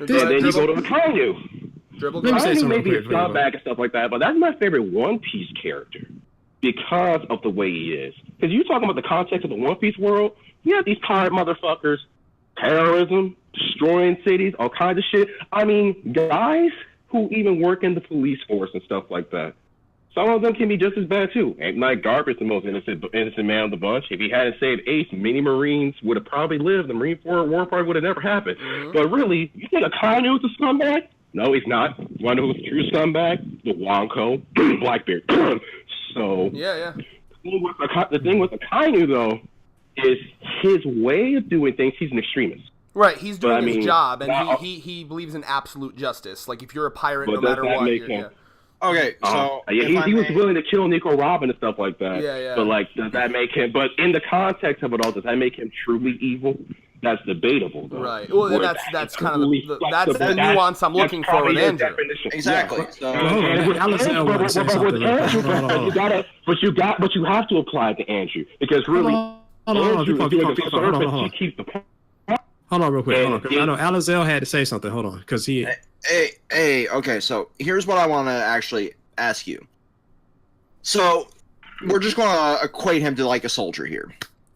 And then you go to Kainu. Kainu may be a scumbag and stuff like that, but that's my favorite One Piece character because of the way he is. Because you're talking about the context of the One Piece world, you have these pirate motherfuckers, terrorism, destroying cities, all kinds of shit. I mean, guys who even work in the police force and stuff like that. Some of them can be just as bad too. Like Garp is the most innocent man of the bunch. If he hadn't saved Ace, many Marines would have probably lived. The Marine War probably would have never happened. But really, you think Akainu is a scumbag? No, he's not. One who's a true scumbag, the Wonko, Blackbeard. So the thing with Akainu though is his way of doing things. He's an extremist. Right, he's doing his job, and he believes in absolute justice. Like, if you're a pirate, no matter what, Okay, so he was willing to kill Nico Robin and stuff like that. But like, does that make him? But in the context of it all, does that make him truly evil? That's debatable, though. Right. Well, that's kind of the nuance I'm looking for with Andrew. Exactly. So, but you have to apply it to Andrew, because really, Andrew is doing the service. He keeps the. Hold on, real quick. I know Alizel had to say something. Hold on, because he. Okay, so here's what I want to actually ask you. So, we're just going to equate him to like a soldier here.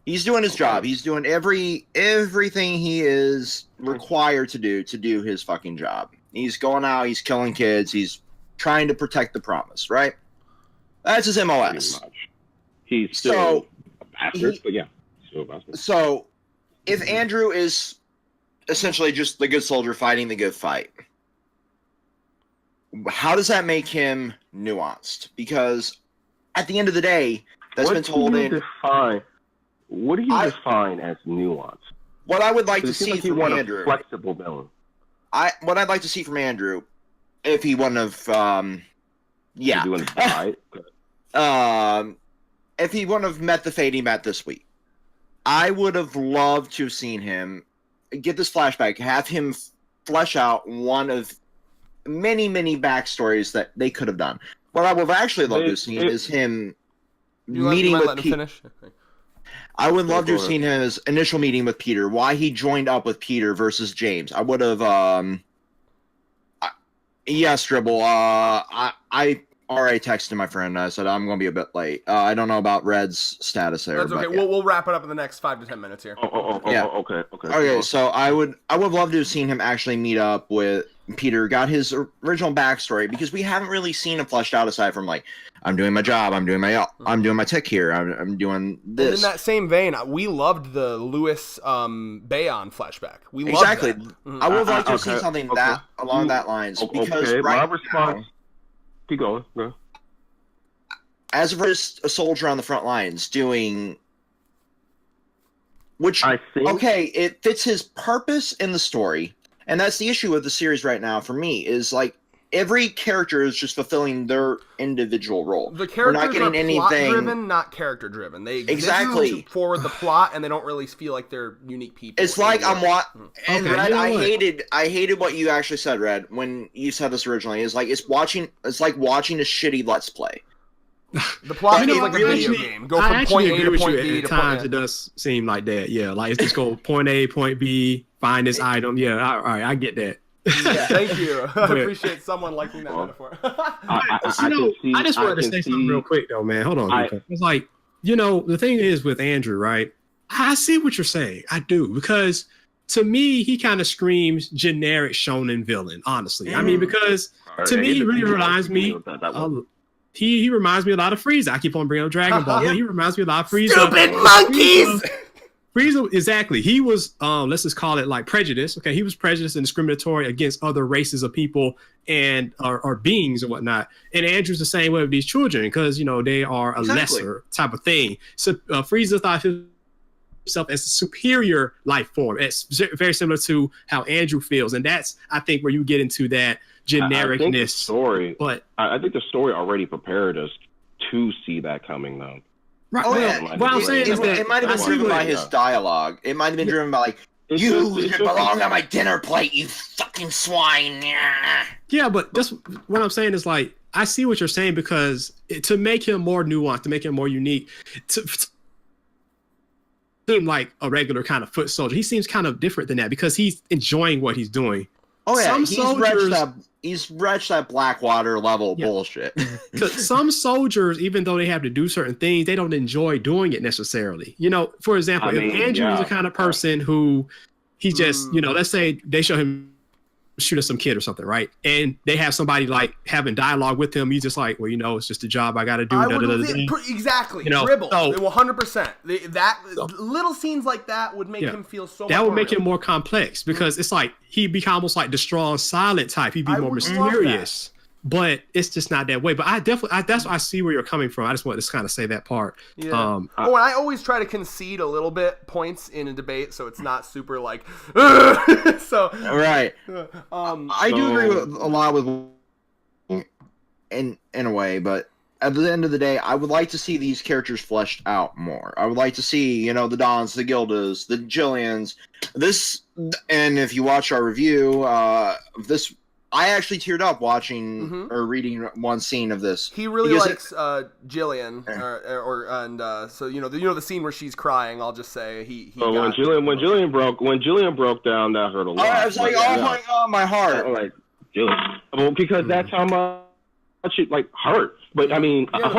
He's doing his job. He's doing everything he is required to do his fucking job. He's going out, he's killing kids, he's trying to protect the promise, right? That's his MOS. He's still a bastard, but yeah. Still a bastard. So, if Andrew is essentially just the good soldier fighting the good fight, how does that make him nuanced? Because at the end of the day, that's been told in. What do you define as nuance? What I would like to see from Andrew. Flexible villain. What I'd like to see from Andrew, if he wouldn't have, if he wouldn't have met the fate he met this week, I would have loved to have seen him get this flashback, have him flesh out one of many, many backstories that they could have done. What I would have actually loved to have seen is him meeting with people. I would love to have seen his initial meeting with Peter, why he joined up with Peter versus James. I would have, yes, Dribble. I already texted my friend. I said I'm going to be a bit late. I don't know about Red's status there. That's okay. But, yeah. We'll wrap it up in the next 5 to 10 minutes here. Okay. Okay, so I would love to have seen him actually meet up with Peter, got his original backstory, because we haven't really seen him fleshed out aside from like, I'm doing my job, I'm doing my tick here, I'm doing this. And in that same vein, we loved the Louis Bayon flashback. We loved exactly. that. I would like to have seen something that along that lines, because my response. Keep going. Bro. As a soldier on the front lines doing, which I think, okay, it fits his purpose in the story, and that's the issue with the series right now for me. Is like every character is just fulfilling their individual role. The characters not getting are anything plot-driven, not character-driven. They exactly forward the plot, and they don't really feel like they're unique people. It's like Red, Okay, I hated what you actually said, Red, when you said this originally. It's like watching a shitty Let's Play. The plot feels like a video game. Go from point A to point B to times it does seem like that. Yeah, like it's just go point A, point B, find this item. Yeah, all right, I get that. Yeah, thank you. I appreciate someone liking that metaphor. I just wanted to say something real quick, though, man. Hold on. It's like, the thing is with Andrew, right? I see what you're saying. I do. Because to me, he kind of screams generic shonen villain, honestly. I mean, because to me, he really reminds me. He reminds me a lot of Frieza. I keep on bringing up Dragon Ball. He reminds me a lot of Frieza. Stupid monkeys! Frieza, exactly. He was, let's just call it like prejudice. Okay, he was prejudiced and discriminatory against other races of people and or beings and whatnot. And Andrew's the same way with these children because they are a lesser type of thing. So Frieza thought himself as a superior life form. It's very similar to how Andrew feels, and that's I think where you get into that genericness. I think the story already prepared us to see that coming, though. Right. What I'm saying is that it might have been driven by his dialogue. It might have been driven by like, you belong on my dinner plate, you fucking swine. Yeah, but that's what I'm saying is like, I see what you're saying because to make him more nuanced, to make him more unique, to seem like a regular kind of foot soldier. He seems kind of different than that because he's enjoying what he's doing. Oh yeah, he's reached that Blackwater level bullshit. Some soldiers, even though they have to do certain things, they don't enjoy doing it necessarily. For example, if Andrew is the kind of person who he just, let's say they show him shoot at some kid or something, right? And they have somebody like having dialogue with him. He's just like, well, it's just a job I got to do. Exactly. Dribble. 100%. That little scenes like that would make him feel so much that would make him more complex because it's like he'd be almost like the strong silent type. He'd be more mysterious. But it's just not that way. But that's why I see where you're coming from. I just wanted to kind of say that part. Yeah. And I always try to concede a little bit points in a debate, so it's not super like. So. Right. I do agree with a lot with, in a way, but at the end of the day, I would like to see these characters fleshed out more. I would like to see, the Dons, the Gildas, the Jillians. And if you watch our review, this. I actually teared up watching or reading one scene of this. He really likes Jillian, so the scene where she's crying. I'll just say when Jillian broke down, that hurt a lot. I was like, my god, my heart. Like Jillian, because that's how much it hurt. But I mean, I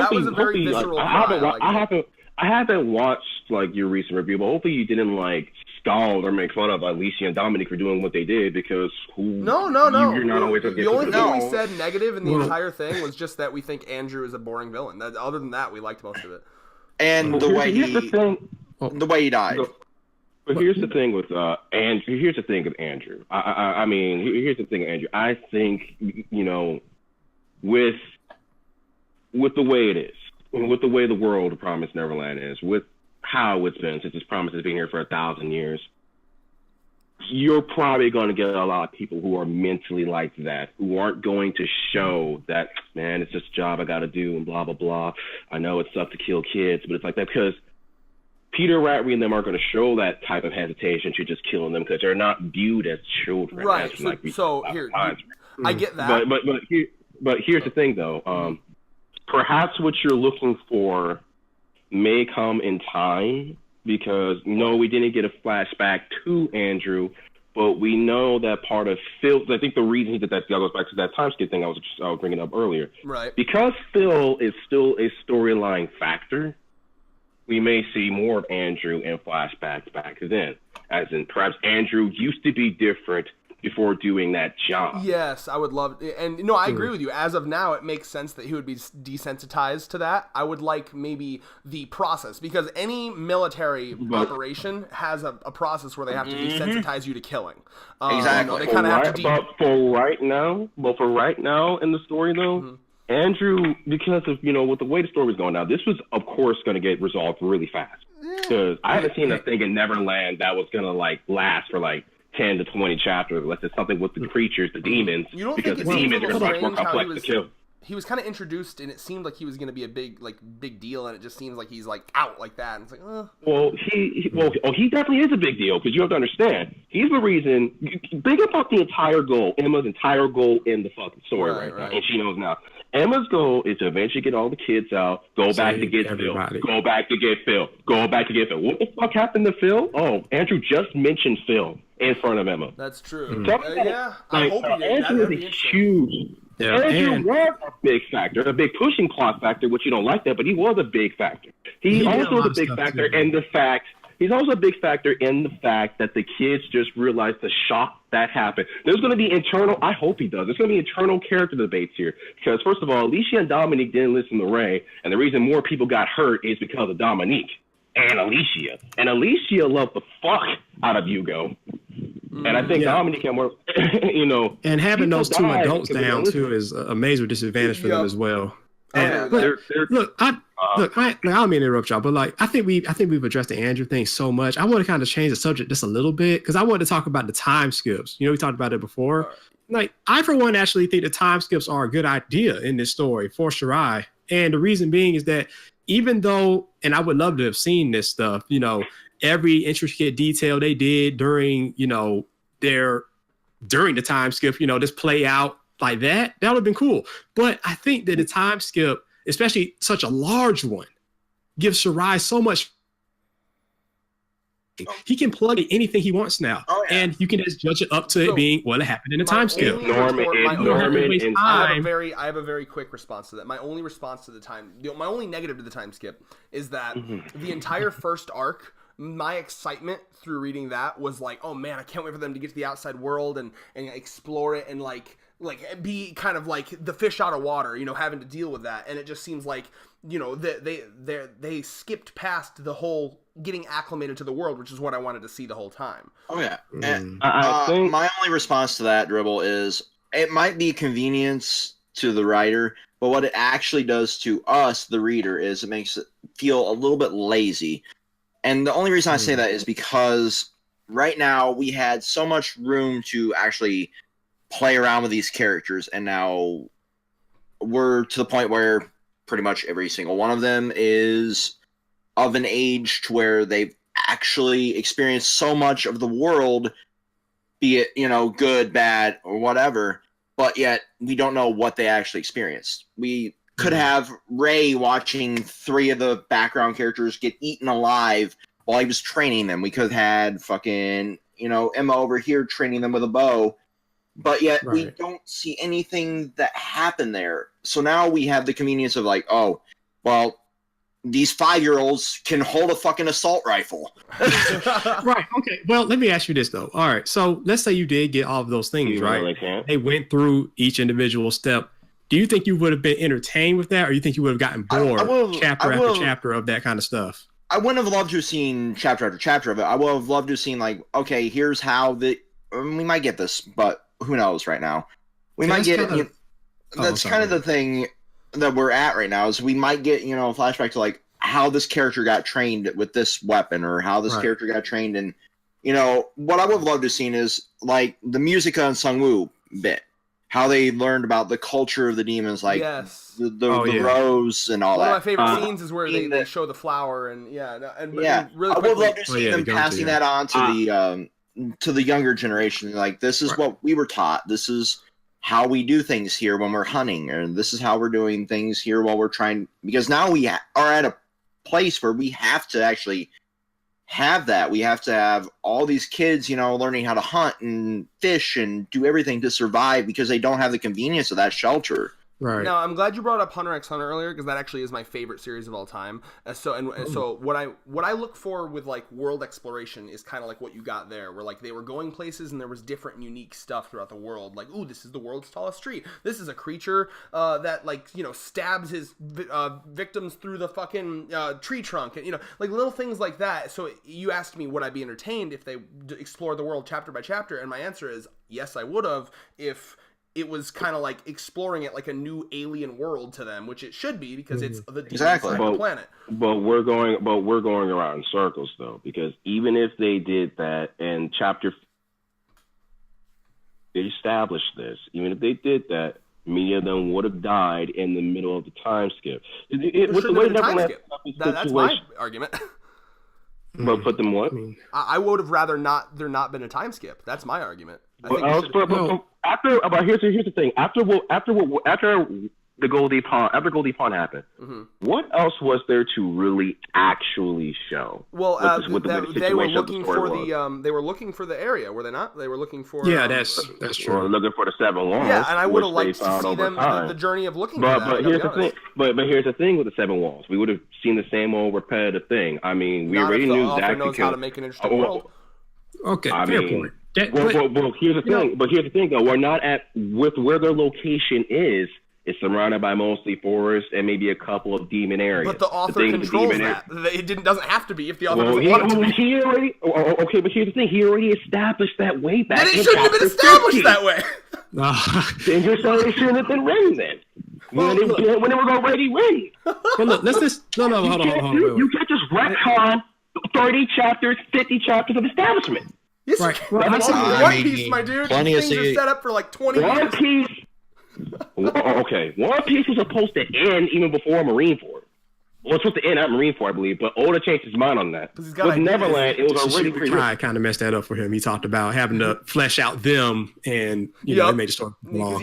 haven't watched your recent review, but hopefully you didn't scold or make fun of Alicia and Dominic for doing what they did because No. You're not always the only thing we said negative in the entire thing was just that we think Andrew is a boring villain. Other than that, we liked most of it. And the way he died. But here's the thing with Andrew. Here's the thing with Andrew. I mean, here's the thing with Andrew. I think with the way it is, with the way the world of Promised Neverland is, with how it's been since this promise has been here for 1,000 years, you're probably going to get a lot of people who are mentally like that, who aren't going to show that, man, it's just a job I got to do and blah, blah, blah. I know it sucks to kill kids, but it's like that because Peter Ratry and them aren't going to show that type of hesitation to just killing them because they're not viewed as children. Right. I get that. But here's the thing, though. Perhaps what you're looking for may come in time because no, we didn't get a flashback to Andrew, but we know that part of Phil. I think the reason he did that goes back to that time skip thing I was bringing up earlier. Right. Because Phil is still a storyline factor, we may see more of Andrew in flashbacks back then, as in perhaps Andrew used to be different before doing that job. Yes, I would love, and no, I agree with you. As of now, it makes sense that he would be desensitized to that. I would like maybe the process, because any military operation has a process where they have to desensitize you to killing. Exactly. They kind of have to. But for right now in the story though, Andrew, because of with the way the story was going now, this was of course going to get resolved really fast. Because I haven't seen a thing in Neverland that was going to last for 10 to 20 chapters, unless it's something with the creatures, the demons, because the demons are much more complex to kill. He was kind of introduced, and it seemed like he was going to be a big deal, and it just seems like he's out like that. And it's Well, he definitely is a big deal, because you have to understand, he's the reason. Think about the entire goal, Emma's entire goal in the fucking story right now, and she knows now. Emma's goal is to eventually get all the kids out, go back to get Phil, go back to get Phil, go back to get Phil. What the fuck happened to Phil? Oh, Andrew just mentioned Phil in front of Emma. That's true. Yeah, I hope he did. Andrew is huge. Yeah, Andrew was a big factor, a big pushing plot factor, which you don't like that, but he was a big factor. He also was a big factor in the fact. He's also a big factor in the fact that the kids just realized the shock that happened. There's going to be internal, I hope he does, there's going to be internal character debates here. Because, first of all, Alicia and Dominique didn't listen to Ray, and the reason more people got hurt is because of Dominique and Alicia. And Alicia loved the fuck out of Hugo. And I think Dominique and more, And having those two adults down, too, is a major disadvantage for them as well. And, look, I don't mean to interrupt y'all, but I think we've addressed the Andrew thing so much. I want to kind of change the subject just a little bit, because I wanted to talk about the time skips. We talked about it before. I for one actually think the time skips are a good idea in this story for Shirai, and the reason being is that even though, and I would love to have seen this stuff, every intricate detail they did during during the time skip, just play out like that would have been cool. But I think that the time skip, especially such a large one, gives Shirai so much. He can plug in anything he wants now, and you can just judge it up to it being it happened in a time skip. I have a very quick response to that. My only response to my only negative to the time skip is that the entire first arc, my excitement through reading that was oh man, I can't wait for them to get to the outside world and explore it and be kind of the fish out of water, having to deal with that. And it just seems they skipped past the whole getting acclimated to the world, which is what I wanted to see the whole time. Oh yeah. And my only response to that, Dribble, is it might be convenience to the writer, but what it actually does to us, the reader, is it makes it feel a little bit lazy. And the only reason I say that is because right now we had so much room to actually play around with these characters, and now we're to the point where pretty much every single one of them is of an age to where they've actually experienced so much of the world, be it, good, bad, or whatever, but yet we don't know what they actually experienced. We could have Ray watching 3 of the background characters get eaten alive while he was training them. We could have had fucking, Emma over here training them with a bow, but yet we don't see anything that happened there. So now we have the convenience of these 5-year-olds can hold a fucking assault rifle. Right. Okay. Well, let me ask you this though. All right. So let's say you did get all of those things, right? Really they went through each individual step. Do you think you would have been entertained with that, or you think you would have gotten bored chapter after chapter of that kind of stuff? I wouldn't have loved to have seen chapter after chapter of it. I would have loved to have seen okay, here's how we might get this, but who knows right now. We might get it. That's kind of the thing that we're at right now, is we might get, a flashback to how this character got trained with this weapon, or how this character got trained. And, what I would have loved to have seen is the Musica and Sungwoo bit. How they learned about the culture of the demons, the rose and all that. One of my favorite scenes is where they show the flower and really I would love to see them passing that on to the younger generation. This is what we were taught. This is how we do things here when we're hunting, and this is how we're doing things here while we're trying. Because now we are at a place where we have to actually have that. We have to have all these kids, learning how to hunt and fish and do everything to survive because they don't have the convenience of that shelter. Right. Now, I'm glad you brought up Hunter x Hunter earlier because that actually is my favorite series of all time. So what I look for with like world exploration is kind of like what you got there, where like they were going places and there was different and unique stuff throughout the world. Like, ooh, this is the world's tallest tree. This is a creature that like stabs his victims through the fucking tree trunk, and like little things like that. So you asked me would I be entertained if they explored the world chapter by chapter, and my answer is yes, I would have if it was kind of like exploring it like a new alien world to them, which it should be because it's the deep side of the planet. But we're going around in circles though, because even if they did that and they established this, even if they did that, many of them would have died in the middle of the time skip. That's my argument. But put them what? I would have rather there not been a time skip. That's my argument. Here's the thing. After the Goldie Pond happened, what else was there to really actually show? Well, they were looking for they were looking for the area, were they not? They were looking for that's true. Well, looking for the 7 walls. Yeah, and I would have liked to see them the journey of looking for that. But here's the thing. But here's the thing with the 7 walls. We would have seen the same old repetitive thing. I mean, we already knew Zach knows how to make an interesting world. Okay, fair point. Well, here's the thing. But here's the thing, though. We're not with where their location is. It's surrounded by mostly forest and maybe a couple of demon areas. But the author controls that. It doesn't have to be if the author doesn't want it to be. Okay, but here's the thing. He already established that way back. But it shouldn't have been established that way. Then you're saying it shouldn't have been written then. When it was already written. Well, look, let's just... No, hold on. You can't just retcon 30 chapters, 50 chapters of establishment. Yes, right. One Piece, my dude. These things are set up for like 20 years. One Piece. Okay, One Piece was supposed to end even before Marineford. Well, it's supposed to end at Marineford, I believe, but Oda changed his mind on that. With Neverland, it was already kind of messed that up for him. He talked about having to flesh out them, and they made the story long.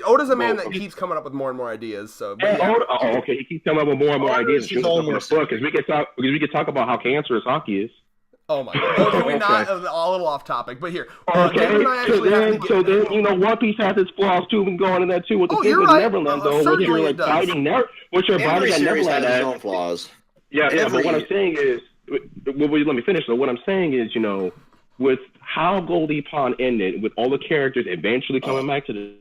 Oda's a man that keeps coming up with more and more ideas. So, he keeps coming up with more and more ideas. Because we can talk about how cancerous hockey is. Oh my god! Can we not? A little off topic, but here. Okay. So then, One Piece has its flaws too. We can go on in that too. With the thing with Neverland, though, which you're like biting at Neverland has own flaws. Yeah. But what I'm saying is, let me finish. So what I'm saying is, with how Goldie Pond ended, with all the characters eventually coming back to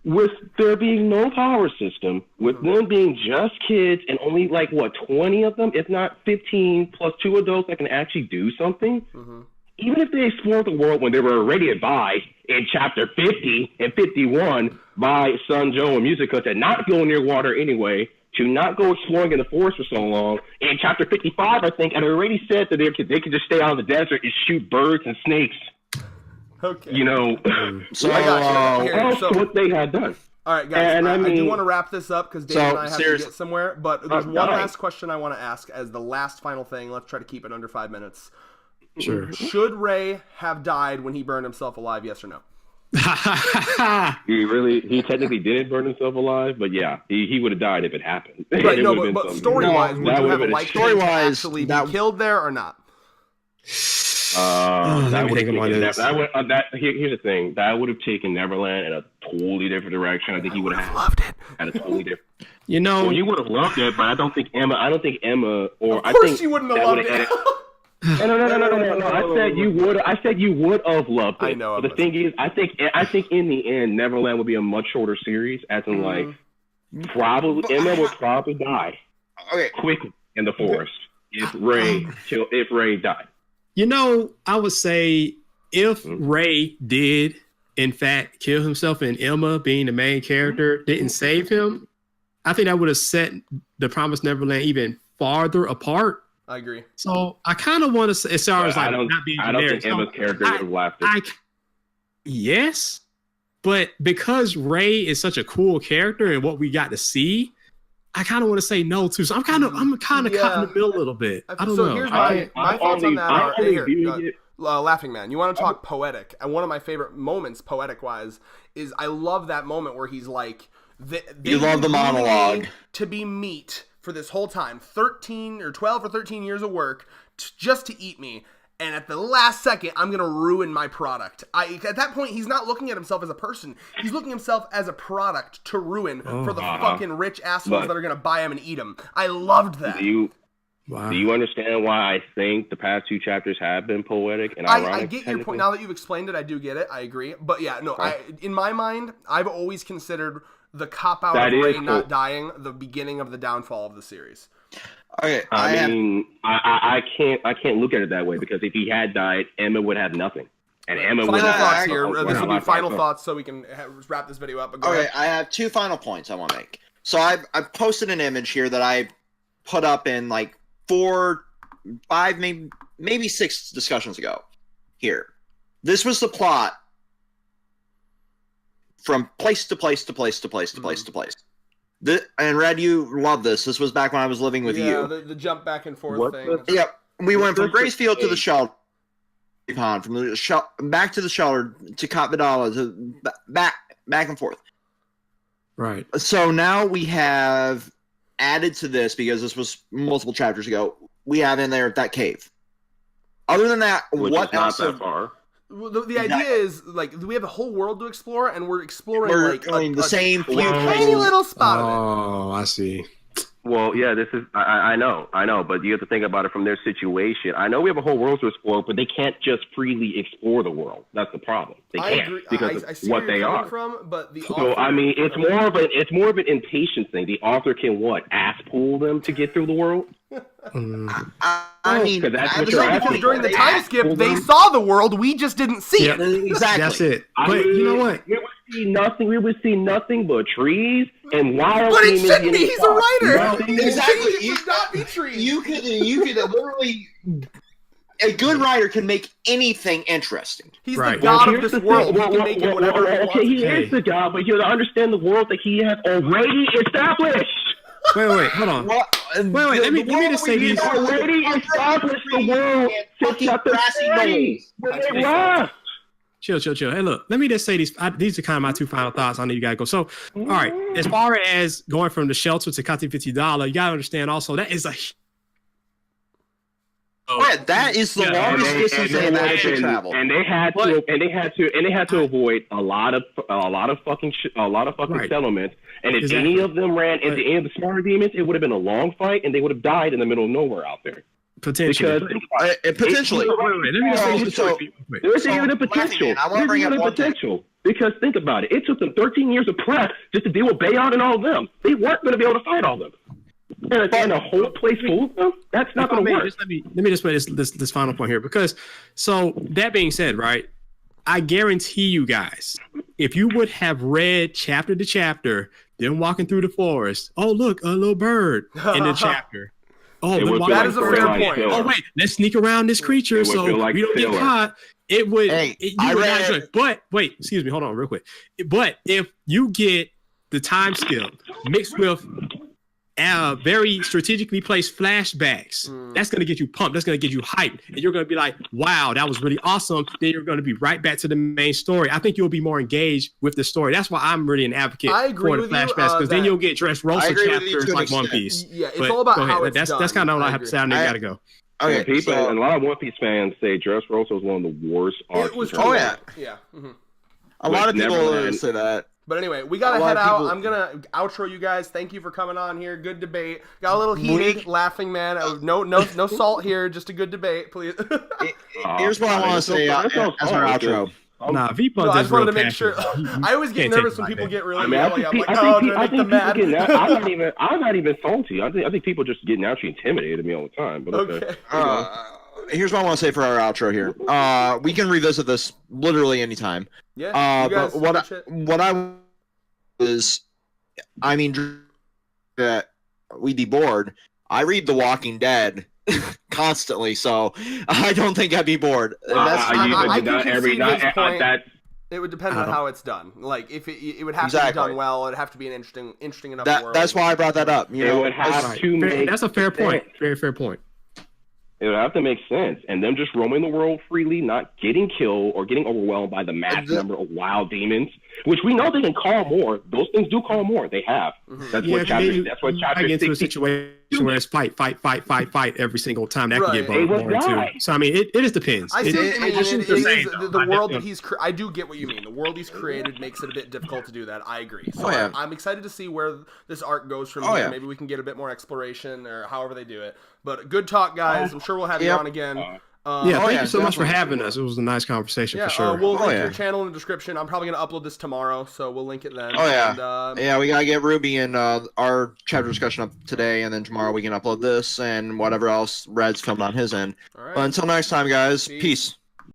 with there being no power system, with them being just kids and only 20 of them, if not 15 plus 2 adults that can actually do something, even if they explored the world when they were already advised in chapter 50 and 51 by Sunjo and Musica to not go near water anyway, to not go exploring in the forest for so long. In chapter 55, I think, and I already said that they could just stay out in the desert and shoot birds and snakes. Okay. So I got you. What they had done. All right, guys. I do want to wrap this up because Dave and I have to get somewhere. But there's one last question I want to ask as the last final thing. Let's try to keep it under 5 minutes. Sure. Should Ray have died when he burned himself alive? Yes or no? He technically didn't burn himself alive, but yeah, he would have died if it happened. Right, but story-wise, would you have liked him to actually be killed there or not? Here's the thing. That would have taken Neverland in a totally different direction. I think he would have loved it. At a totally different. You would have loved it, but I don't think Emma. Of course, you wouldn't have loved it. No. I said you would have loved it. I know. But the thing is, I think in the end, Neverland would be a much shorter series. As in, Emma would probably die quickly in the forest if Ray died. I would say if Ray did, in fact, kill himself and Emma, being the main character, didn't save him, I think that would have set the Promised Neverland even farther apart. I agree. So I kind of want to say, as far as not being generic. I don't think Emma's character would have lasted. Yes, but because Ray is such a cool character and what we got to see, I kind of want to say no too. So I'm kind of caught in the middle a little bit. I don't know. So here's my thoughts on that. Laughing Man, you want to talk poetic? And one of my favorite moments, poetic wise, is I love that moment where he's like, You love the monologue. To be meat for this whole time, 13 or 12 or 13 years of work just to eat me. And at the last second, I'm going to ruin my product. At that point, he's not looking at himself as a person. He's looking at himself as a product to ruin for the fucking rich assholes that are going to buy him and eat him. I loved that. Do you understand why I think the past 2 chapters have been poetic and ironic? I get your point. Now that you've explained it, I do get it. I agree. But yeah, no, in my mind, I've always considered the cop-out of Ray not dying the beginning of the downfall of the series. Okay, I can't look at it that way, because if he had died, Emma would have nothing, and Emma would final have thoughts here. This will be final thoughts, so we can wrap this video up. But go ahead. I have 2 final points I want to make. So I've posted an image here that I put up in like 4, 5, maybe 6 discussions ago. Here, this was the plot from place to place to place to place to place to place. And Red, you love this. This was back when I was living with you. Yeah, the jump back and forth thing. Yeah, we went from Gracefield to the shelter, from the back to the shelter to Cap Vidala, to back and forth. Right. So now we have added to this, because this was multiple chapters ago. We have in there that cave. Other than that, what else? Not that far. Well, the idea is, like, we have a whole world to explore, and we're exploring the same tiny little spot of it. Oh, I see. Well, yeah, this is, I know, but you have to think about it from their situation. I know we have a whole world to explore, but they can't just freely explore the world. That's the problem. They can't, because I of see what where they you're are. coming from, but the So, author, I mean, it's more of an impatience thing. The author can, ass pull them to get through the world? I mean, that's what because during the time skip, they saw the world, we just didn't see it. Exactly. That's it. But you know what? We would see nothing but trees and wild. But it shouldn't be. He's a writer. Exactly. It should not be trees. You could literally. A good writer can make anything interesting. He's the god of this world. He can make it whatever he wants. He is the god, but you have to understand the world that he has already established. Wait, hold on. Wait, let me just say these. Already established the world since chapter 3 when they left. Chill. Hey, look, let me just say these. These are kind of my 2 final thoughts. I know you gotta go. So, all right, as far as going from the shelter to Kati $50, you gotta understand also that is a. That is the longest distance they managed to travel, and they had to avoid a lot of fucking settlements. And if any of them ran into any of the smaller demons, it would have been a long fight, and they would have died in the middle of nowhere out there. Potentially. Potentially. There's even a potential. There's even a potential. Because think about it. It took them 13 years of prep just to deal with Bayon and all of them. They weren't going to be able to fight all of them. And a whole place full of them? That's not going to work. Let me just put this final point here. Because, so that being said, right, I guarantee you guys, if you would have read chapter to chapter, them walking through the forest, oh, look, a little bird in the chapter. Oh, that is a fair point. Oh, wait, let's sneak around this creature so we don't get caught. It would. But wait, excuse me, hold on real quick. But if you get the time skip mixed with very strategically placed flashbacks, that's going to get you pumped. That's going to get you hyped. And you're going to be like, wow, that was really awesome. Then you're going to be right back to the main story. I think you'll be more engaged with the story. That's why I'm really an advocate for the flashbacks, because then you'll get Dressrosa chapters like One Piece. Yeah, it's all about how it's done. That's kind of what I have to say. I got to go. Okay, people, and a lot of One Piece fans say Dressrosa was one of the worst arcs. Yeah. Mm-hmm. A lot of people say that. But anyway, we gotta head out. I'm gonna outro you guys. Thank you for coming on here. Good debate. Got a little heated, laughing, man. No salt here. Just a good debate, please. Here's what I want to say as our outro. Nah, V-Punk I just wanted to make sure. I always get nervous when people get really yelly. I'm like, oh, they're make them mad. I'm not even salty. I think people just get naturally intimidated me all the time. But okay. Here's what I want to say for our outro here. We can revisit this literally anytime. Yeah. But what I is, I mean, that we'd be bored. I read The Walking Dead constantly, so I don't think I'd be bored. I can concede his point. It would depend on how it's done. Like, if it would have to be done well, it'd have to be an interesting enough world. That's why I brought that up. You know, that's a fair point. Very fair point. It would have to make sense. And them just roaming the world freely, not getting killed or getting overwhelmed by the mass number of wild demons, which we know they can call more. Those things do call more. They have. That's what chapter 60 into a situation where it's fight every single time. That can get boring too. So I mean, it just depends. The world that he's. I do get what you mean. The world he's created makes it a bit difficult to do that. I agree. So I'm excited to see where this arc goes from here. Maybe we can get a bit more exploration or however they do it. But good talk, guys. I'm sure we'll have you on again. Thank you so much for having us. It was a nice conversation for sure. We'll link your channel in the description. I'm probably going to upload this tomorrow, so we'll link it then. And, we got to get Ruby and our chapter discussion up today, and then tomorrow we can upload this and whatever else Red's filmed on his end. All right. But until next time, guys, peace.